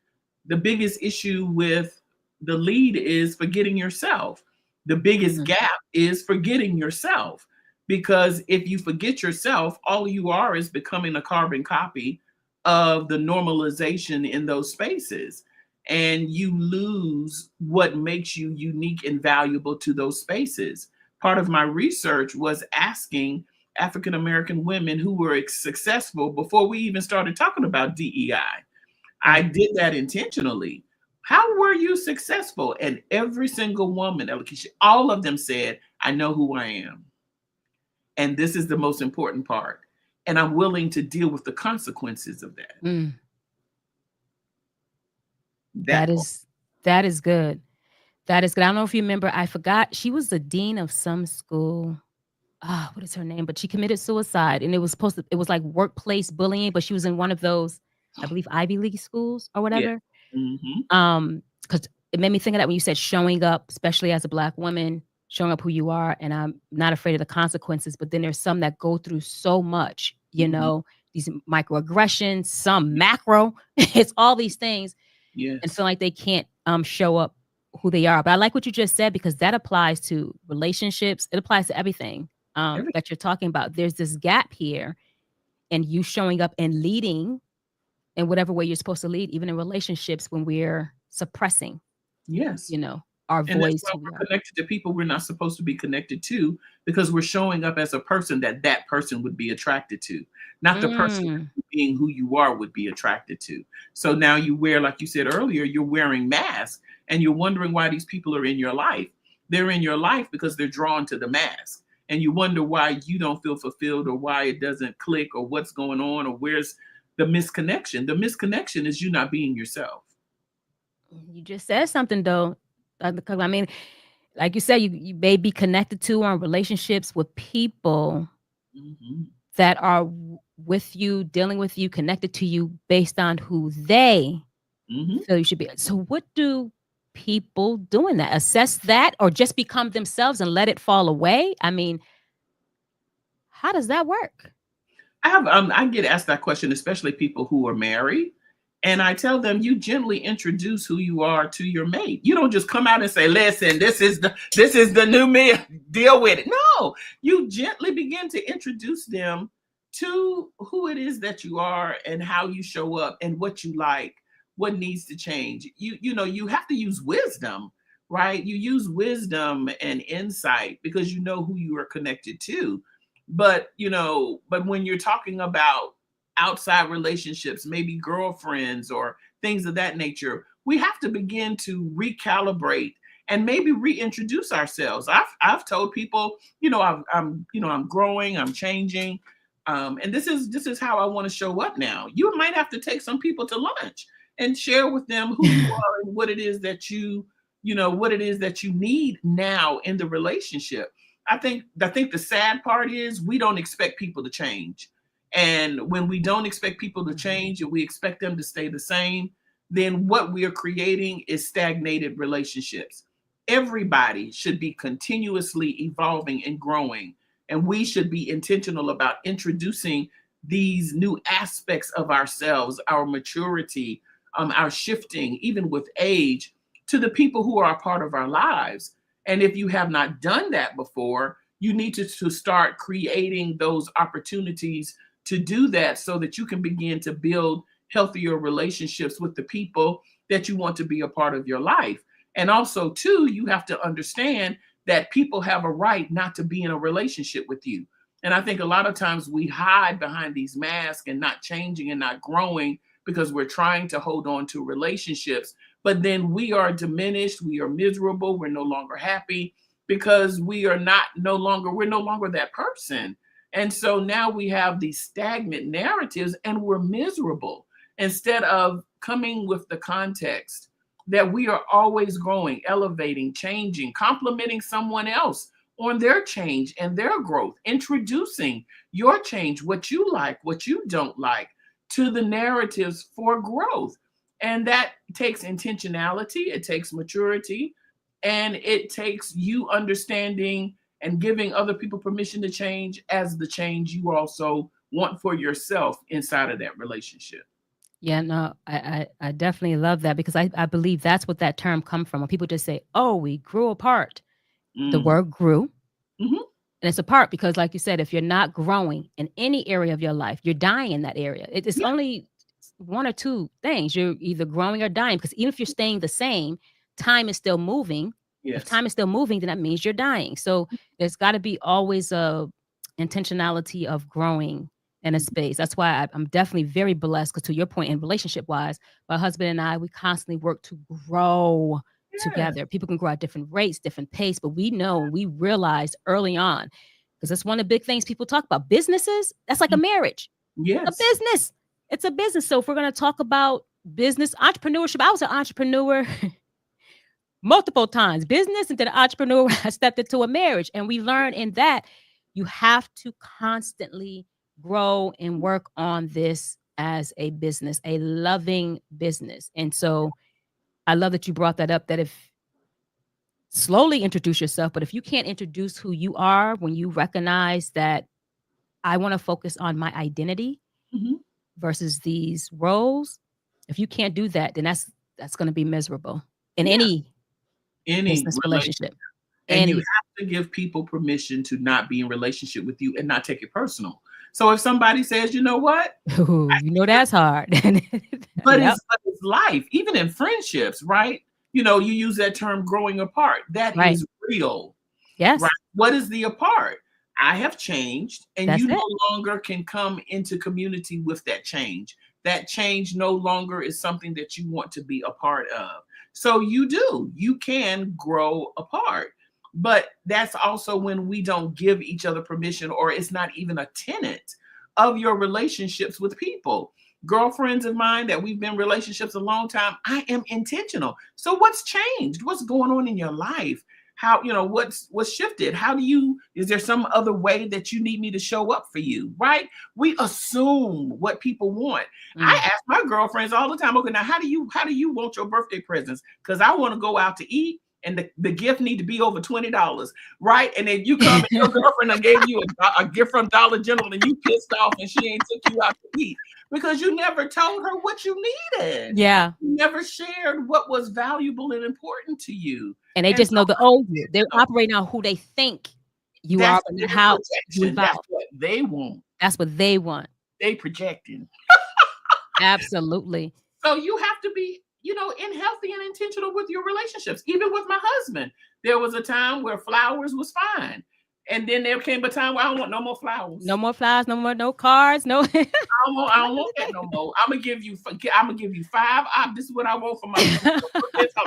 The biggest issue with the lead is forgetting yourself. The biggest Mhm. gap is forgetting yourself. Because if you forget yourself, all you are is becoming a carbon copy of the normalization in those spaces. And you lose what makes you unique and valuable to those spaces. Part of my research was asking African American women who were successful before we even started talking about DEI. I Right. did that intentionally. How were you successful? And every single woman, Lakeisha, all of them said, I know who I am. And this is the most important part. And I'm willing to deal with the consequences of that. Mm, that That part. is that is good. That is good. I don't know if you remember. I forgot she was the dean of some school. Ah, what is her name? But she committed suicide, and it was supposed to. It was like workplace bullying, but she was in one of those, I believe, Ivy League schools or Yeah. whatever. Hmm. Because it made me think of that when you said showing up, especially as a Black woman, showing up who you are, and I'm not afraid of the consequences. But then there's some that go through so much, Hmm. these microaggressions, some macro. It's all these things, and Yes. feel like they can't show up who they are. But I like what you just said because that applies to relationships. It applies to everything Every, that you're talking about. There's this gap here, and you showing up and leading in whatever way you're supposed to lead, even in relationships when we're suppressing, yes. our And that's voice, why who we we're are. connected to people we're not supposed to be connected to, because we're showing up as a person that person would be attracted to, not the person Mm, being who you are would be attracted to. So now you wear, like you said earlier, you're wearing masks and you're wondering why these people are in your life. They're in your life because they're drawn to the mask. And you wonder why you don't feel fulfilled or why it doesn't click or what's going on or where's the misconnection. The misconnection is you not being yourself. you just said something though. Because I mean, like you said, you may be connected to or in relationships with people Hmm. that are with you, dealing with you, connected to you based on who they Hmm. feel you should be. So, what do people doing that assess that or just become themselves and let it fall away? I mean, how does that work? I get asked that question, especially people who are married. And I tell them you gently introduce who you are to your mate. You don't just come out and say, listen, this is the new me, deal with it. No, you gently begin to introduce them to who it is that you are and how you show up and what you like, what needs to change. You have to use wisdom, right? You use wisdom and insight because you know who you are connected to. But when you're talking about outside relationships, maybe girlfriends or things of that nature, we have to begin to recalibrate and maybe reintroduce ourselves. I've told people, I'm growing, I'm changing, and this is how I want to show up now. You might have to take some people to lunch and share with them who you are and what it is that you need now in the relationship. I think the sad part is we don't expect people to change. And when we don't expect people to change and we expect them to stay the same, then what we are creating is stagnated relationships. Everybody should be continuously evolving and growing, and we should be intentional about introducing these new aspects of ourselves, our maturity, our shifting, even with age, to the people who are a part of our lives. And if you have not done that before, you need to start creating those opportunities to do that so that you can begin to build healthier relationships with the people that you want to be a part of your life. And also, too, you have to understand that people have a right not to be in a relationship with you. And I think a lot of times we hide behind these masks and not changing and not growing because we're trying to hold on to relationships. But then we are diminished, we are miserable, we're no longer happy because we're no longer that person. And so now we have these stagnant narratives and we're miserable instead of coming with the context that we are always growing, elevating, changing, complimenting someone else on their change and their growth, introducing your change, what you like, what you don't like, to the narratives for growth. And that takes intentionality, it takes maturity, and it takes you understanding and giving other people permission to change as the change you also want for yourself inside of that relationship. Yeah, no, I definitely love that because I believe that's what that term come from. When people just say, "Oh, we grew apart," the Mm. word grew, Hmm. and it's apart because, like you said, if you're not growing in any area of your life, you're dying in that area. It's Yeah. only one or two things. You're either growing or dying because even if you're staying the same, time is still moving. If Yes. time is still moving, then that means you're dying. So there's got to be always a intentionality of growing in a space. That's why I'm definitely very blessed. Because to your point, in relationship wise, my husband and I, we constantly work to grow Yes. together. People can grow at different rates, different pace, but we know, we realized early on, because that's one of the big things people talk about. Businesses, that's like a marriage, a Yes. business. It's a business. So if we're going to talk about business entrepreneurship, I was an entrepreneur multiple times, business and then entrepreneur. I stepped into a marriage, and we learned in that you have to constantly grow and work on this as a business, a loving business. And so I love that you brought that up, that if slowly introduce yourself, but if you can't introduce who you are when you recognize that I want to focus on my identity Mhm. versus these roles, if you can't do that, then that's going to be miserable in Yeah. any Any business relationship. relationship. And you Any have to give people permission to not be in relationship with you and not take it personal. So if somebody says, you know what? Ooh, you know that's hard. But Yep, it's life, even in friendships, right? You use that term growing apart. That right. is real, right? Yes, What is the apart? I have changed, and that's you it. no longer can come into community with that change. That change no longer is something that you want to be a part of. So you can grow apart. But that's also when we don't give each other permission, or it's not even a tenet of your relationships with people. Girlfriends of mine that we've been in relationships a long time, I am intentional. So what's changed? What's going on in your life? How, what's shifted? Is there some other way that you need me to show up for you? Right? We assume what people want. I Mm. ask my girlfriends all the time, okay, now how do you want your birthday presents? Because I want to go out to eat, and the gift need to be over $20, right? And then you come and your girlfriend I gave you a gift from Dollar General, and you pissed off and she ain't took you out to eat because you never told her what you needed. Yeah, You never shared what was valuable and important to you. and they And just so know the old you. They're no, operating on who they think you are, that's but not their how you projection. evolve. That's what they want. That's what they want. They projecting. Absolutely. So you have to be, in healthy and intentional with your relationships. Even with my husband, there was a time where flowers was fine. And then there came a time where I don't want no more flowers. No more flowers, no more, no cards, no. I don't want that no more. I'm gonna give you five. This is what I want for my birthday. So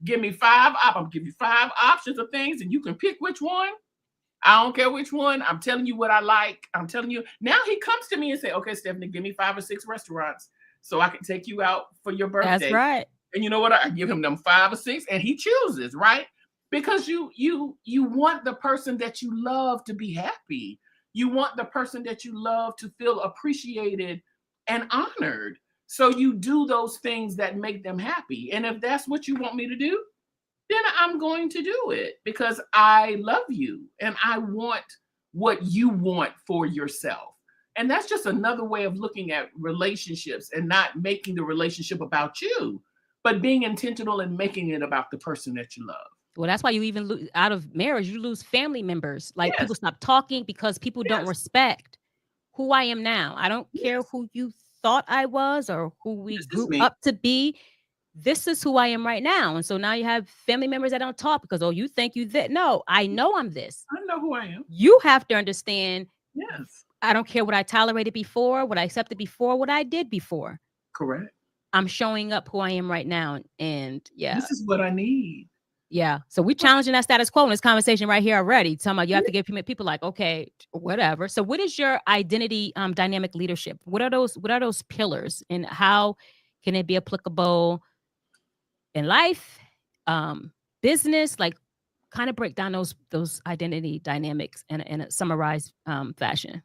give me five. I'm gonna give you five options of things, and you can pick which one. I don't care which one. I'm telling you what I like. I'm telling you. Now he comes to me and say, "Okay, Stephanie, give me 5 or 6 restaurants so I can take you out for your That's birthday." right. And you know what? I give him them 5 or 6, and he chooses, right? Because you want the person that you love to be happy. You want the person that you love to feel appreciated and honored. So you do those things that make them happy. And if that's what you want me to do, then I'm going to do it because I love you and I want what you want for yourself. And that's just another way of looking at relationships and not making the relationship about you, but being intentional and making it about the person that you love. Well, that's why you even lose out of marriage, you lose family members. Like Yes, people stop talking because people don't yes, respect who I am now. I don't care yes. who you thought I was or who we This is grew me. up to be. This is who I am right now. And so now you have family members that don't talk because, oh, you think you that. No, I know I'm this. I know who I am. You have to understand Yes, I don't care what I tolerated before, what I accepted before, what I did before. correct. I'm showing up who I am right now. And yeah, This is what I need. yeah. So we challenging that status quo in this conversation right here already. Talking about you have to give people like, okay, whatever. So what is your identity dynamic leadership? What are those pillars and how can it be applicable in life, business? Like kind of break down those identity dynamics in a summarized fashion.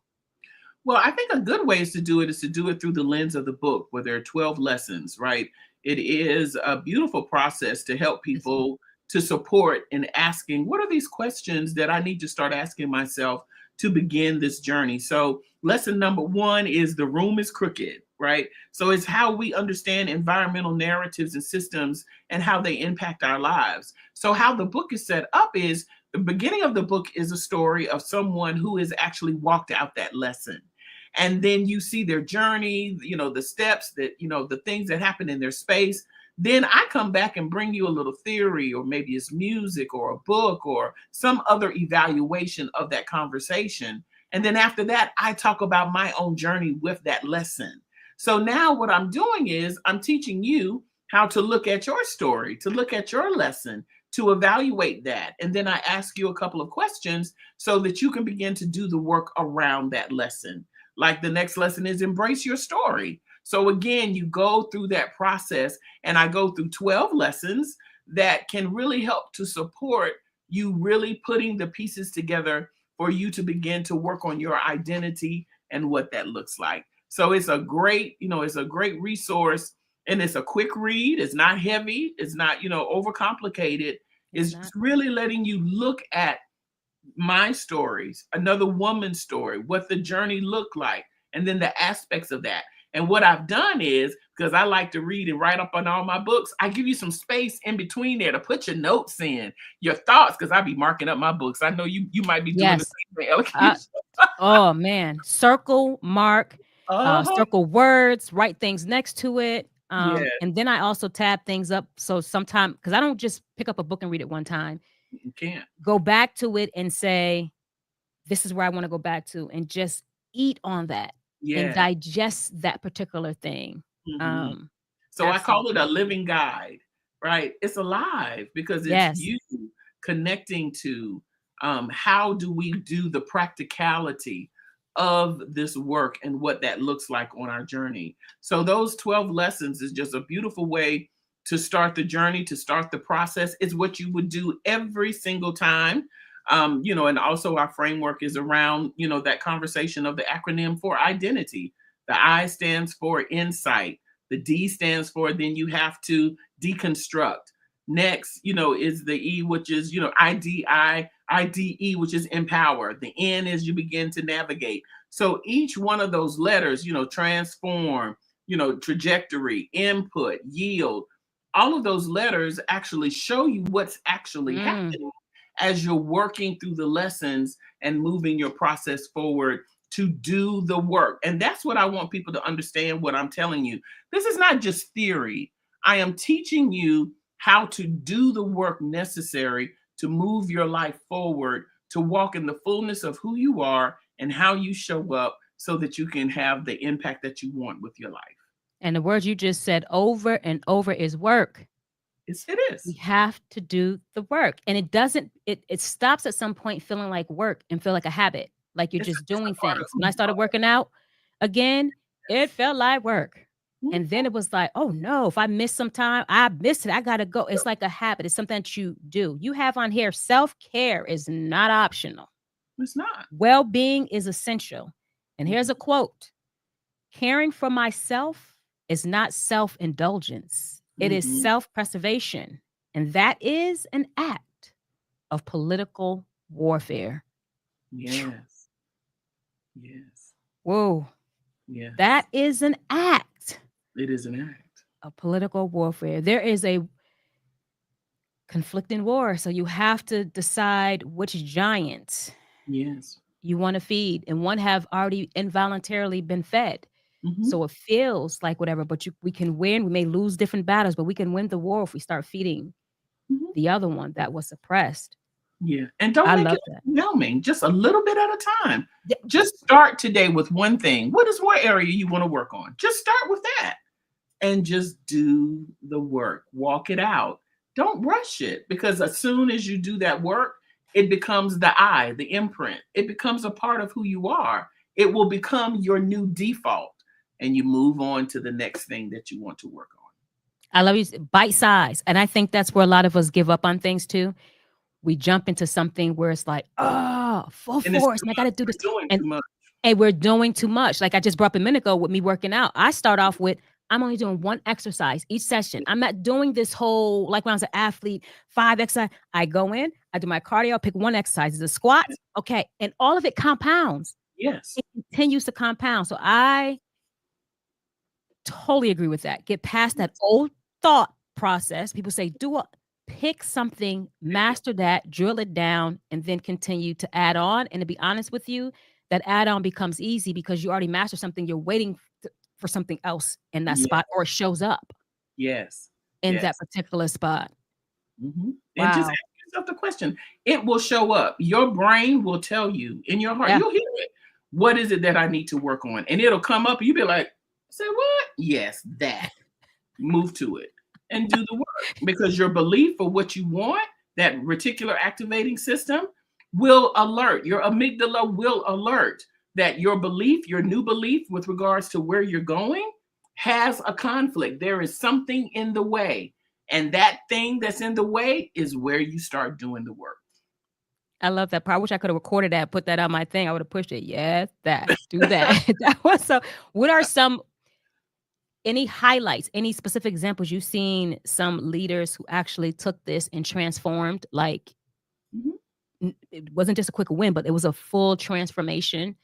Well, I think a good way is to do it through the lens of the book, where there are 12 lessons, right? It is a beautiful process to help Yes, ma'am. people to support in asking, what are these questions that I need to start asking myself to begin this journey? So, lesson number one is the room is crooked, right? So, it's how we understand environmental narratives and systems and how they impact our lives. So, how the book is set up is the beginning of the book is a story of someone who has actually walked out that lesson, and then you see their journey, the steps that, the things that happen in their space. Then I come back and bring you a little theory, or maybe it's music or a book or some other evaluation of that conversation. And then after that, I talk about my own journey with that lesson. So now what I'm doing is I'm teaching you how to look at your story, to look at your lesson, to evaluate that. And then I ask you a couple of questions so that you can begin to do the work around that lesson. Like the next lesson is embrace your story. So again, you go through that process, and I go through 12 lessons that can really help to support you really putting the pieces together for you to begin to work on your identity and what that looks like. So it's a great resource, and it's a quick read. It's not heavy. It's not, overcomplicated. It's It's not. just really letting you look at my stories, another woman's story, what the journey looked like, and then the aspects of that. And what I've done is, because I like to read and write up on all my books, I give you some space in between there to put your notes in, your thoughts, because I be marking up my books. I know you might be doing the Yes. same thing, Uh, Eloise. oh man. Circle, mark, Uh-huh. circle words, write things next to it. Yeah, And then I also tab things up. So sometimes, because I don't just pick up a book and read it one time, you can't. go back to it and say, this is where I want to go back to, and just eat on that and Yeah. digest that particular thing. Mhm. Um, So I call it a Absolutely. living guide, right? It's alive because it's Yes. you connecting to, how do we do the practicality of this work and what that looks like on our journey. So those 12 lessons is just a beautiful way to start the journey, to start the process. It's what you would do every single time. And also our framework is around, that conversation of the acronym for identity. The I stands for insight. The D stands for then you have to deconstruct. Next, is the E, which is, IDE, which is empower. The N is you begin to navigate. So each one of those letters, transform, trajectory, input, yield, all of those letters actually show you what's actually Mm, happening as you're working through the lessons and moving your process forward to do the work. And that's what I want people to understand what I'm telling you. This is not just theory. I am teaching you how to do the work necessary to move your life forward, to walk in the fullness of who you are and how you show up so that you can have the impact that you want with your life. And the words you just said over and over is work. It We is. have to do the work. And it doesn't, it stops at some point feeling like work and feel like a habit, like you're just It's a doing part of things. who When I you started are. working out again, it felt like work. Mhm. And then it was like, oh no, if I miss some time, I missed it. I gotta go. It's like a habit. It's something that you do. You have on here, self-care is not optional. It's not. Well-being is essential. And here's Mhm. a quote: caring for myself is not self-indulgence. It is Mhm. self-preservation. And that is an act of political warfare. Phew. Yes. Yes. Whoa. That Yes. is an act It is an act. of political warfare. There is a conflicting war. So you have to decide which giant Yes. you want to feed. And one have already involuntarily been fed. Mhm. So it feels like whatever, but we can win. We may lose different battles, but we can win the war if we start feeding Mhm. the other one that was suppressed. Yeah. And don't I make love it that. overwhelming, just a little bit at a time. Yeah. Just start today with one thing. What is one area you want to work on? Just start with that and just do the work. Walk it out. Don't rush it because as soon as you do that work, it becomes the imprint. It becomes a part of who you are. It will become your new default and you move on to the next thing that you want to work on. I love you. Bite size. And I think that's where a lot of us give up on things too. We jump into something where it's like, oh, full And it's too force, and I got to much. do this. We're doing And too much. we're doing too much. Like I just brought up a minute ago with me working out. I start off with, I'm only doing one exercise each session. I'm not doing this whole, like when I was an athlete, 5 exercise. I go in, I do my cardio, pick one exercise. Is it squats? Okay. And all of it compounds. Yes. It continues to compound. So I totally agree with that. Get past that Yes. old thought process. People say, pick something, master that, drill it down, and then continue to add on. And to be honest with you, that add on becomes easy because you already mastered something. You're waiting for something else in that Yeah. spot, or it shows up Yes. in that Yes. particular spot. And just Wow. ask yourself the question. It will show up. Your brain will tell you in your heart, Yeah. you'll hear it. What is it that I need to work on? And it'll come up and you'll be like, say what? Yes, that. Move to it and do the work because your belief for what you want, that reticular activating system, will alert. Your amygdala will alert that your belief, your new belief with regards to where you're going, has a conflict. There is something in the way. And that thing that's in the way is where you start doing the work. I love that part. I wish I could have recorded that, put that on my thing. I would have pushed it. Yes, that. Do that. That was so. What are some any highlights, any specific examples you've seen some leaders who actually took this and transformed? Like Mhm. it wasn't just a quick win, but it was a full transformation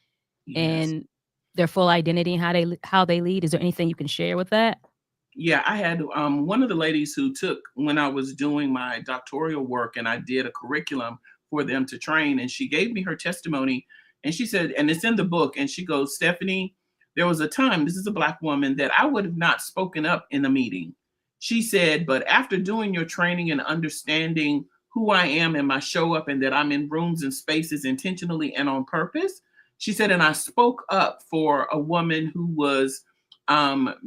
Yes. in their full identity and how they lead. Is there anything you can share with that? Yeah, I had one of the ladies who took when I was doing my doctoral work and I did a curriculum for them to train. And she gave me her testimony and she said, and it's in the book, and she goes, Stephanie, there was a time, this is a Black woman, that I would have not spoken up in a meeting. She said, but after doing your training and understanding who I am and my show up and that I'm in rooms and spaces intentionally and on purpose, she said, and I spoke up for a woman who was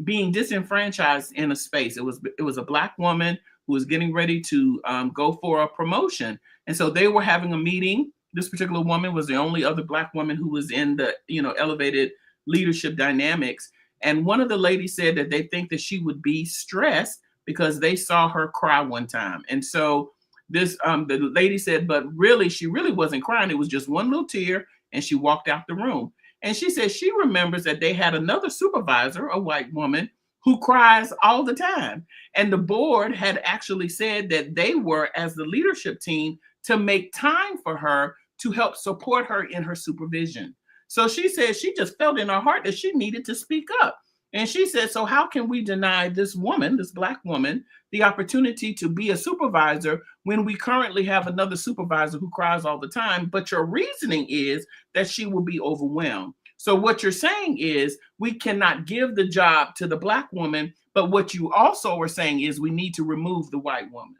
being disenfranchised in a space. It was a Black woman who was getting ready to go for a promotion, and so they were having a meeting. This particular woman was the only other Black woman who was in the elevated leadership dynamics. And one of the ladies said that they think that she would be stressed because they saw her cry one time, and so this the lady said, but really she really wasn't crying. It was just one little tear, and she walked out the room. And she said she remembers that they had another supervisor, a white woman, who cries all the time. And the board had actually said that they were, as the leadership team, to make time for her to help support her in her supervision. So she said she just felt in her heart that she needed to speak up. And she said, so how can we deny this woman, this Black woman, the opportunity to be a supervisor when we currently have another supervisor who cries all the time? But your reasoning is that she will be overwhelmed. So what you're saying is we cannot give the job to the Black woman, but what you also are saying is we need to remove the white woman.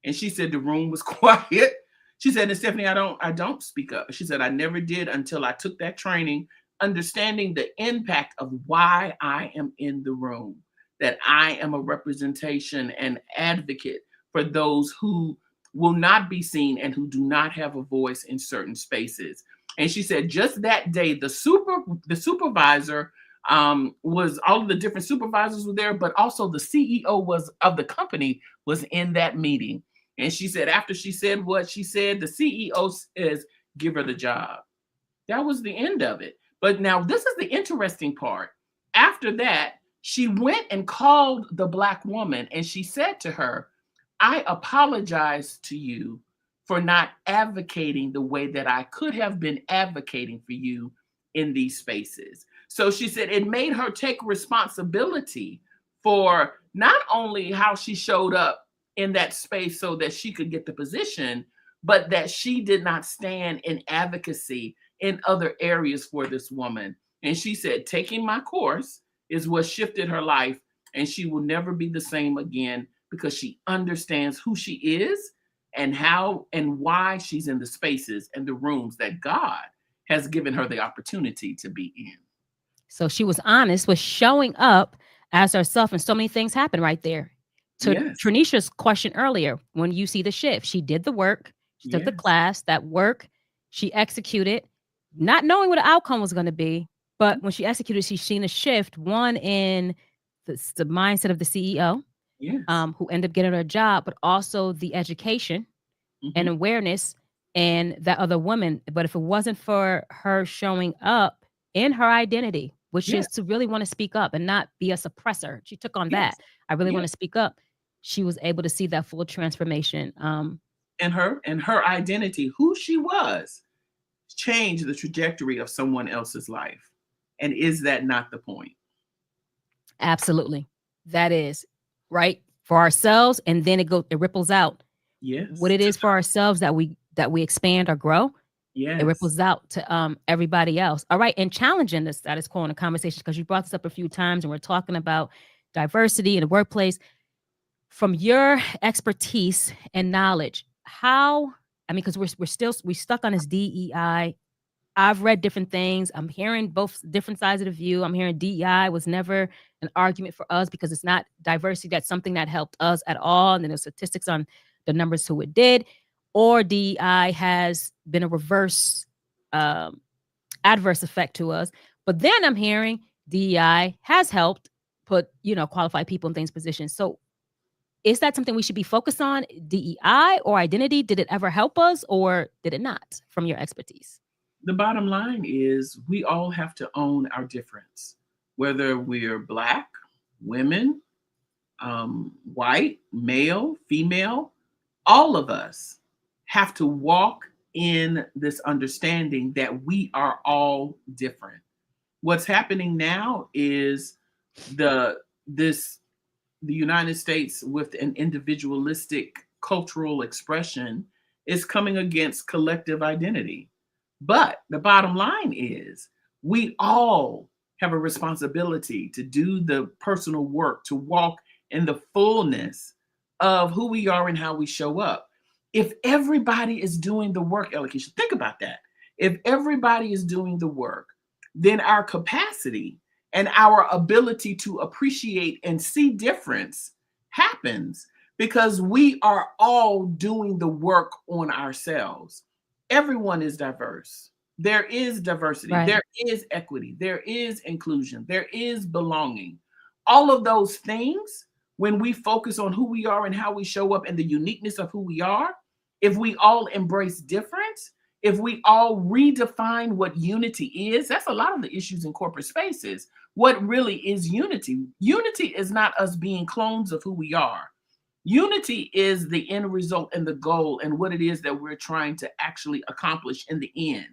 And she said the room was quiet. She said, and Stephanie, I don't speak up. She said, I never did until I took that training, understanding the impact of why I am in the room, that I am a representation and advocate for those who will not be seen and who do not have a voice in certain spaces. And she said, just that day, the supervisor was, all of the different supervisors were there, but also the CEO was of the company was in that meeting. And she said, after she said what she said, the CEO says, give her the job. That was the end of it. But now this is the interesting part. After that, she went and called the Black woman and she said to her, I apologize to you for not advocating the way that I could have been advocating for you in these spaces. So she said it made her take responsibility for not only how she showed up in that space so that she could get the position, but that she did not stand in advocacy in other areas for this woman. And she said, taking my course is what shifted her life, and she will never be the same again because she understands who she is and how and why she's in the spaces and the rooms that God has given her the opportunity to be in. So she was honest with showing up as herself, and so many things happen right there. To Yes. Tranisha's question earlier, when you see the shift, she did the work, she took the Yes. class, that work, she executed, not knowing what the outcome was going to be. But when she executed, she's seen a shift, one in the mindset of the CEO, Yes. who ended up getting her a job, but also the education and Mhm. awareness and that other woman. But if it wasn't for her showing up in her identity, which Yes. is to really want to speak up and not be a suppressor, she took on Yes. that. I really want Yes. to speak up. She was able to see that full transformation. And her identity, who she was, changed the trajectory of someone else's life. And is that not the point? Absolutely. That is right for ourselves. And then it ripples out. What Yes. it is for ourselves that we expand or grow, it Yes. ripples out to everybody else. All right. And challenging the status quo in the conversation, because you brought this up a few times and we're talking about diversity in the workplace. From your expertise and knowledge, how, I mean, because we stuck on this DEI. I've read different things. I'm hearing both different sides of the view. I'm hearing DEI was never an argument for us because it's not diversity. That's something that helped us at all. And then there's statistics on the numbers who it did. Or DEI has been a reverse adverse effect to us. But then I'm hearing DEI has helped put, qualified people in things positions. So is that something we should be focused on? DEI or identity? Did it ever help us or did it not, from your expertise? The bottom line is we all have to own our difference, whether we're Black, women, white, male, female, all of us have to walk in this understanding that we are all different. What's happening now is the this the United States with an individualistic cultural expression is coming against collective identity. But the bottom line is we all have a responsibility to do the personal work, to walk in the fullness of who we are and how we show up. If everybody is doing the work, Elikisha, think about that. If everybody is doing the work, then our capacity and our ability to appreciate and see difference happens because we are all doing the work on ourselves. Everyone is diverse. There is diversity. Right. There is equity. There is inclusion. There is belonging. All of those things, when we focus on who we are and how we show up and the uniqueness of who we are, if we all embrace difference, if we all redefine what unity is, that's a lot of the issues in corporate spaces. What really is unity? Unity is not us being clones of who we are. Unity is the end result and the goal and what it is that we're trying to actually accomplish in the end.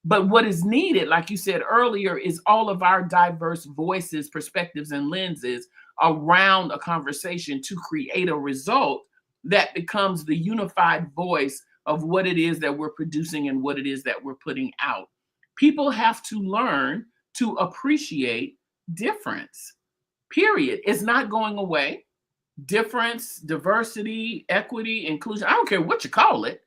But what is needed, like you said earlier, is all of our diverse voices, perspectives, and lenses around a conversation to create a result that becomes the unified voice of what it is that we're producing and what it is that we're putting out. People have to learn to appreciate difference, period. It's not going away. Difference, diversity, equity, inclusion, I don't care what you call it.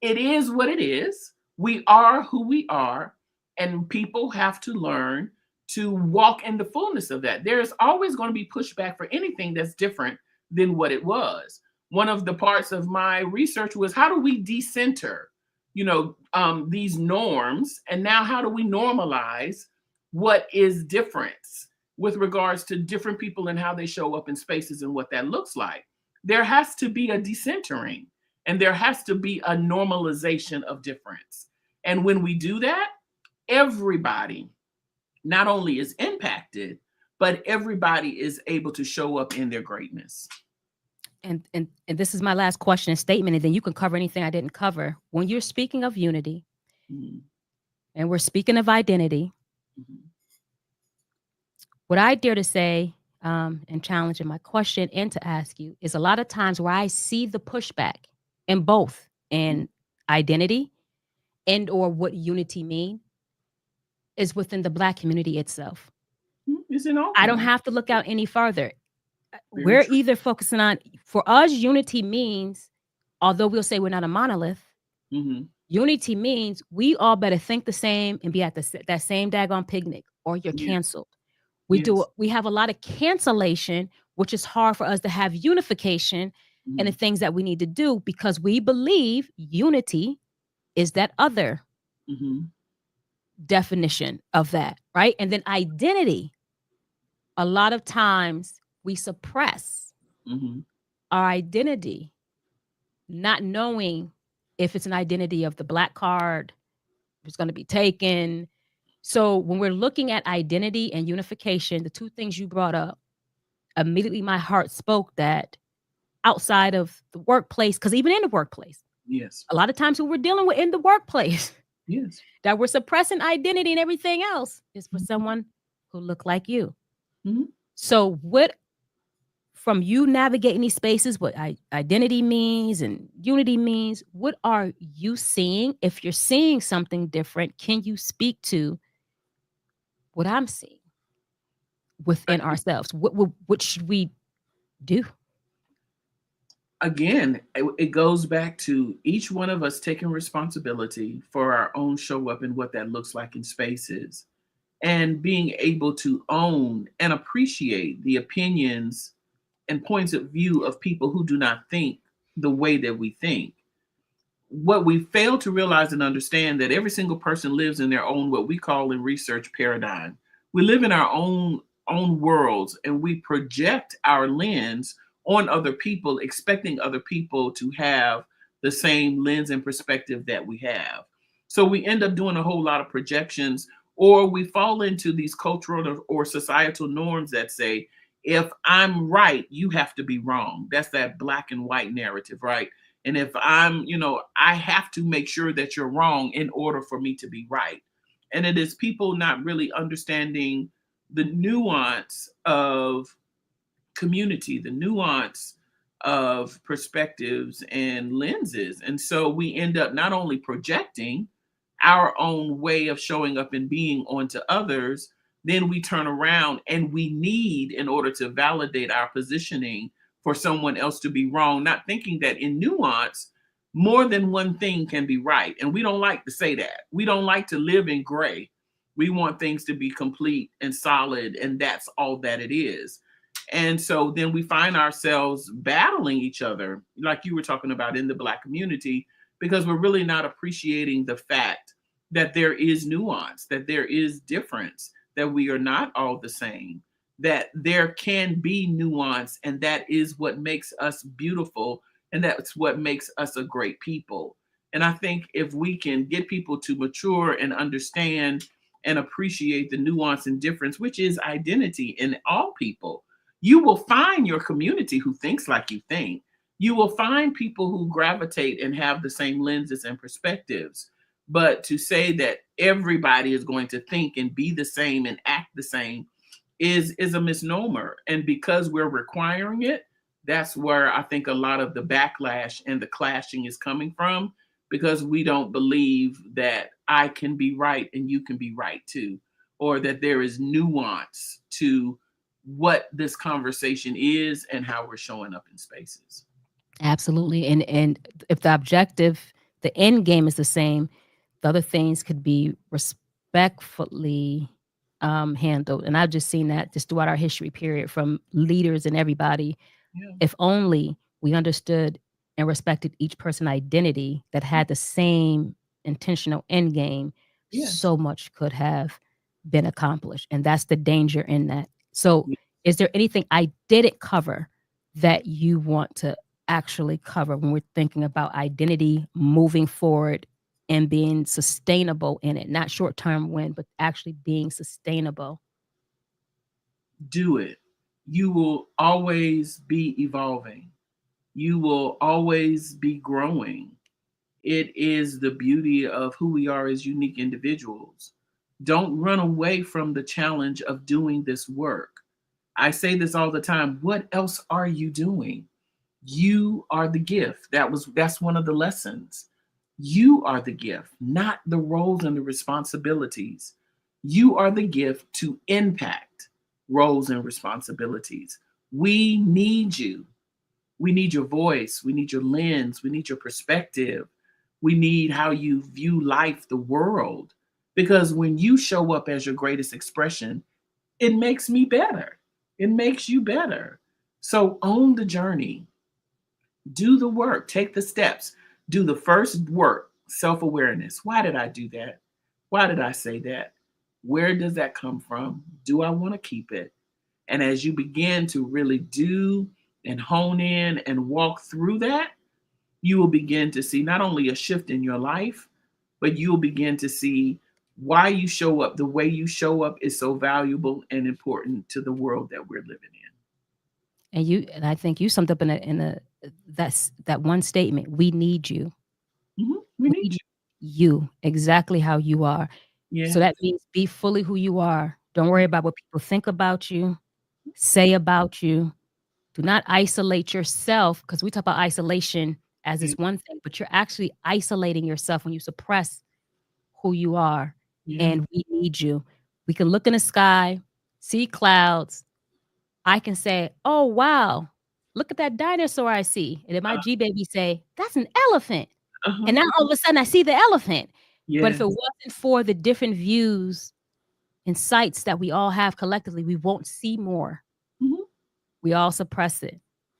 It is what it is. We are who we are, and people have to learn to walk in the fullness of that. There's always going to be pushback for anything that's different than what it was. One of the parts of my research was, how do we decenter, these norms, and now how do we normalize what is difference with regards to different people and how they show up in spaces and what that looks like. There has to be a decentering, and there has to be a normalization of difference. And when we do that, everybody not only is impacted, but everybody is able to show up in their greatness. And this is my last question and statement, and then you can cover anything I didn't cover. When you're speaking of unity, and we're speaking of identity, what I dare to say and challenge in my question and to ask you is, a lot of times where I see the pushback in both in identity and or what unity mean is within the Black community itself. Is it all? I don't have to look out any further. Very We're true. either focusing on, for us, unity means, although we'll say we're not a monolith, unity means we all better think the same and be at that same daggone picnic, or you're canceled. We have a lot of cancellation, which is hard for us to have unification in the things that we need to do, because we believe unity is that other definition of that, right? And then identity, a lot of times we suppress our identity, not knowing if it's an identity of the Black card, if it's going to be taken. So when we're looking at identity and unification, the two things you brought up, immediately my heart spoke that outside of the workplace, because even in the workplace, a lot of times who we're dealing with in the workplace, that we're suppressing identity and everything else is for someone who look like you. So what, from you navigating these spaces, what identity means and unity means, what are you seeing? If you're seeing something different, can you speak to what I'm seeing within ourselves? What should we do? Again, it goes back to each one of us taking responsibility for our own show up and what that looks like in spaces, and being able to own and appreciate the opinions and points of view of people who do not think the way that we think. What we fail to realize and understand, that every single person lives in their own, what we call in research, paradigm. We live in our own worlds, and we project our lens on other people, expecting other people to have the same lens and perspective that we have. So we end up doing a whole lot of projections, or we fall into these cultural or societal norms that say, if I'm right, you have to be wrong. That's that black and white narrative, right? And if I'm, I have to make sure that you're wrong in order for me to be right. And it is people not really understanding the nuance of community, the nuance of perspectives and lenses. And so we end up not only projecting our own way of showing up and being onto others, then we turn around and we need, in order to validate our positioning, for someone else to be wrong, not thinking that in nuance, more than one thing can be right. And we don't like to say that. We don't like to live in gray. We want things to be complete and solid, and that's all that it is. And so then we find ourselves battling each other, like you were talking about in the Black community, because we're really not appreciating the fact that there is nuance, that there is difference, that we are not all the same, that there can be nuance, and that is what makes us beautiful, and that's what makes us a great people. And I think if we can get people to mature and understand and appreciate the nuance and difference, which is identity in all people, you will find your community who thinks like you think. You will find people who gravitate and have the same lenses and perspectives. But to say that everybody is going to think and be the same and act the same is a misnomer. And because we're requiring it, that's where I think a lot of the backlash and the clashing is coming from, because we don't believe that I can be right and you can be right too, or that there is nuance to what this conversation is and how we're showing up in spaces. Absolutely. And if the objective, the end game is the same, the other things could be respectfully handled. And I've just seen that just throughout our history period from leaders and everybody. Yeah. If only we understood and respected each person's identity that had the same intentional end game, Yes. so much could have been accomplished. And that's the danger in that. So, Yeah. is there anything I didn't cover that you want to actually cover when we're thinking about identity moving forward and being sustainable in it? Not short term win, but actually being sustainable. Do it. You will always be evolving. You will always be growing. It is the beauty of who we are as unique individuals. Don't run away from the challenge of doing this work. I say this all the time. What else are you doing? You are the gift. That's one of the lessons. You are the gift, not the roles and the responsibilities. You are the gift to impact roles and responsibilities. We need you. We need your voice. We need your lens. We need your perspective. We need how you view life, the world. Because when you show up as your greatest expression, it makes me better. It makes you better. So own the journey, do the work, take the steps, do the first work, self awareness. Why did I do that? Why did I say that? Where does that come from? Do I want to keep it? And as you begin to really do and hone in and walk through that, you will begin to see not only a shift in your life, but you'll begin to see why you show up. The way you show up is so valuable and important to the world that we're living And I think you summed up in a that's that one statement. We need you. in. We We need need you exactly how you are. you. So Yeah. that means be fully who you are. Don't worry about what people think about you, say about you. Do not isolate yourself because we talk about isolation as Yeah. this one thing, but you're actually isolating yourself when you suppress who you are. Yeah. And we need you. We can look in the sky, see clouds. I can say, "Oh, wow, look at that dinosaur I see." And then my G baby say, "That's an elephant." Uh-huh. And now all of a sudden I see the elephant. But if Yeah. it wasn't for the different views and sights that we all have collectively, we won't see more. Mhm. We all suppress it.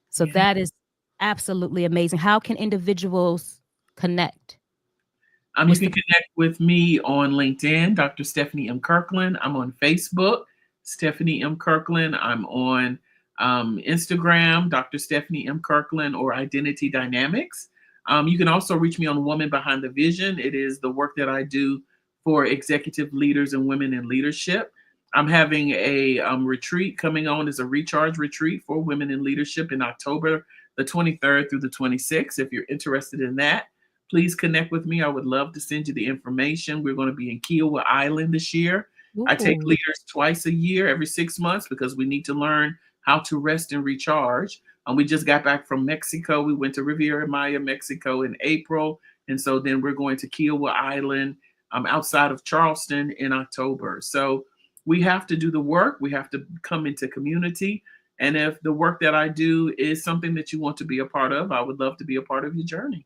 So Yeah. that is absolutely amazing. How can individuals connect? You What's can the connect with me on LinkedIn, Dr. Stephanie M. Kirkland. I'm on Facebook, Stephanie M. Kirkland. I'm on Instagram, Dr. Stephanie M. Kirkland, or Identity Dynamics. You can also reach me on Woman Behind the Vision. It is the work that I do for executive leaders and women in leadership. I'm having a retreat coming on as a recharge retreat for women in leadership in October the 23rd through the 26th. If you're interested in that, please connect with me. I would love to send you the information. We're going to be in Kiowa Island this year. I take Ooh, leaders twice a year, every 6 months, because we need to learn how to rest and recharge. We just got back from Mexico. We went to Riviera Maya, Mexico in April. And so then we're going to Kiowa Island outside of Charleston in October. So we have to do the work. We have to come into community. And if the work that I do is something that you want to be a part of, I would love to be a part of your journey.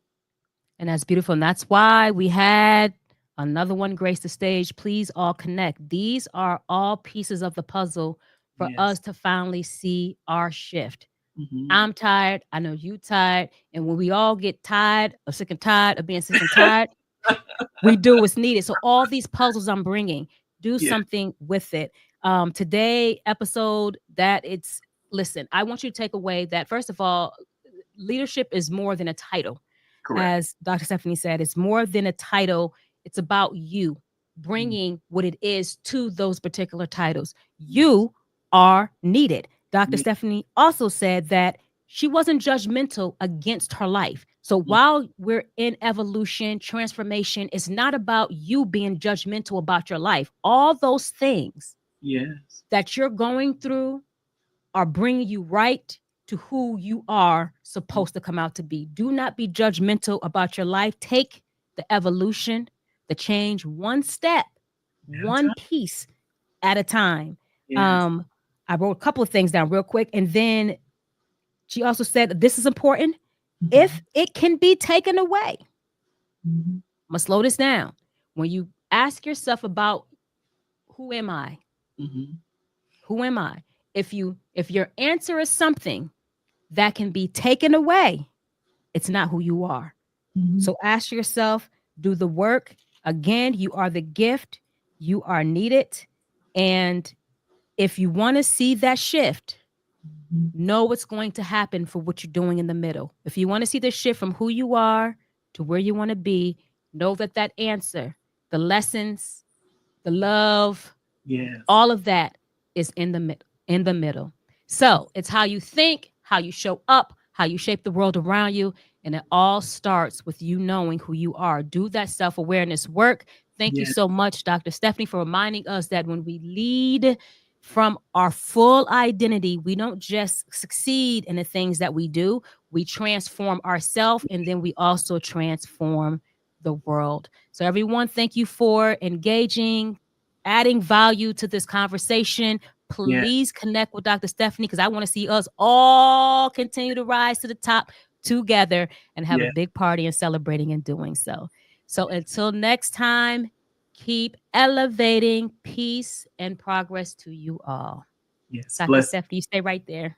and that's beautiful. And that's why we had another one grace the stage. Please all connect. These are all pieces of the puzzle for Yes. us to finally see our shift. Hmm. I'm tired. I know you tired. And when we all get tired or sick and tired of being sick and tired, we do what's needed. So all these puzzles I'm bringing, do Yeah, something with it. Today episode that it's listen. I want you to take away that first of all, leadership is more than a title, correct. as Dr. Stephanie said. It's more than a title. It's about you Mm, bringing what it is to those particular titles. yes. You are needed. Dr. Yeah. Stephanie also said that she wasn't judgmental against her life. So Mm, while we're in evolution, transformation, it's not about you being judgmental about your life. All those things yes. that you're going through are bringing you right to who you are Mm, supposed to come out to be. Do not be judgmental about your life. Take the evolution, the change, one step, At a one time. piece at a time. Yes. I wrote a couple of things down real quick. And then she also said that this is important. If Mhm. it can be taken away, Mhm. I'm going to slow this down. When you ask yourself about who am I? Mhm. Who am I? If your answer is something that can be taken away, it's not who you are. Mhm. So ask yourself, do the work. Again, you are the gift. You are needed. And if you want to see that shift, Mhm. know what's going to happen for what you're doing in the middle. If you want to see the shift from who you are to where you want to be, know that that answer, the lessons, the love, Yes. all of that is in the middle. So it's how you think, how you show up, how you shape the world around you. And it all starts with you knowing who you are. Do that self-awareness work. Thank you Yes. so much, Dr. Stephanie, for reminding us that when we lead from our full identity, we don't just succeed in the things that we do, we transform ourselves, and then we also transform the world. So everyone, thank you for engaging, adding value to this conversation. Yes. Please connect with Dr. Stephanie, because I want to see us all continue to rise to the top together and have a Yes. big party and celebrating in doing so. So until next time, keep elevating peace and progress to you all. Yes. Dr. Bless. Stephanie, you stay right there.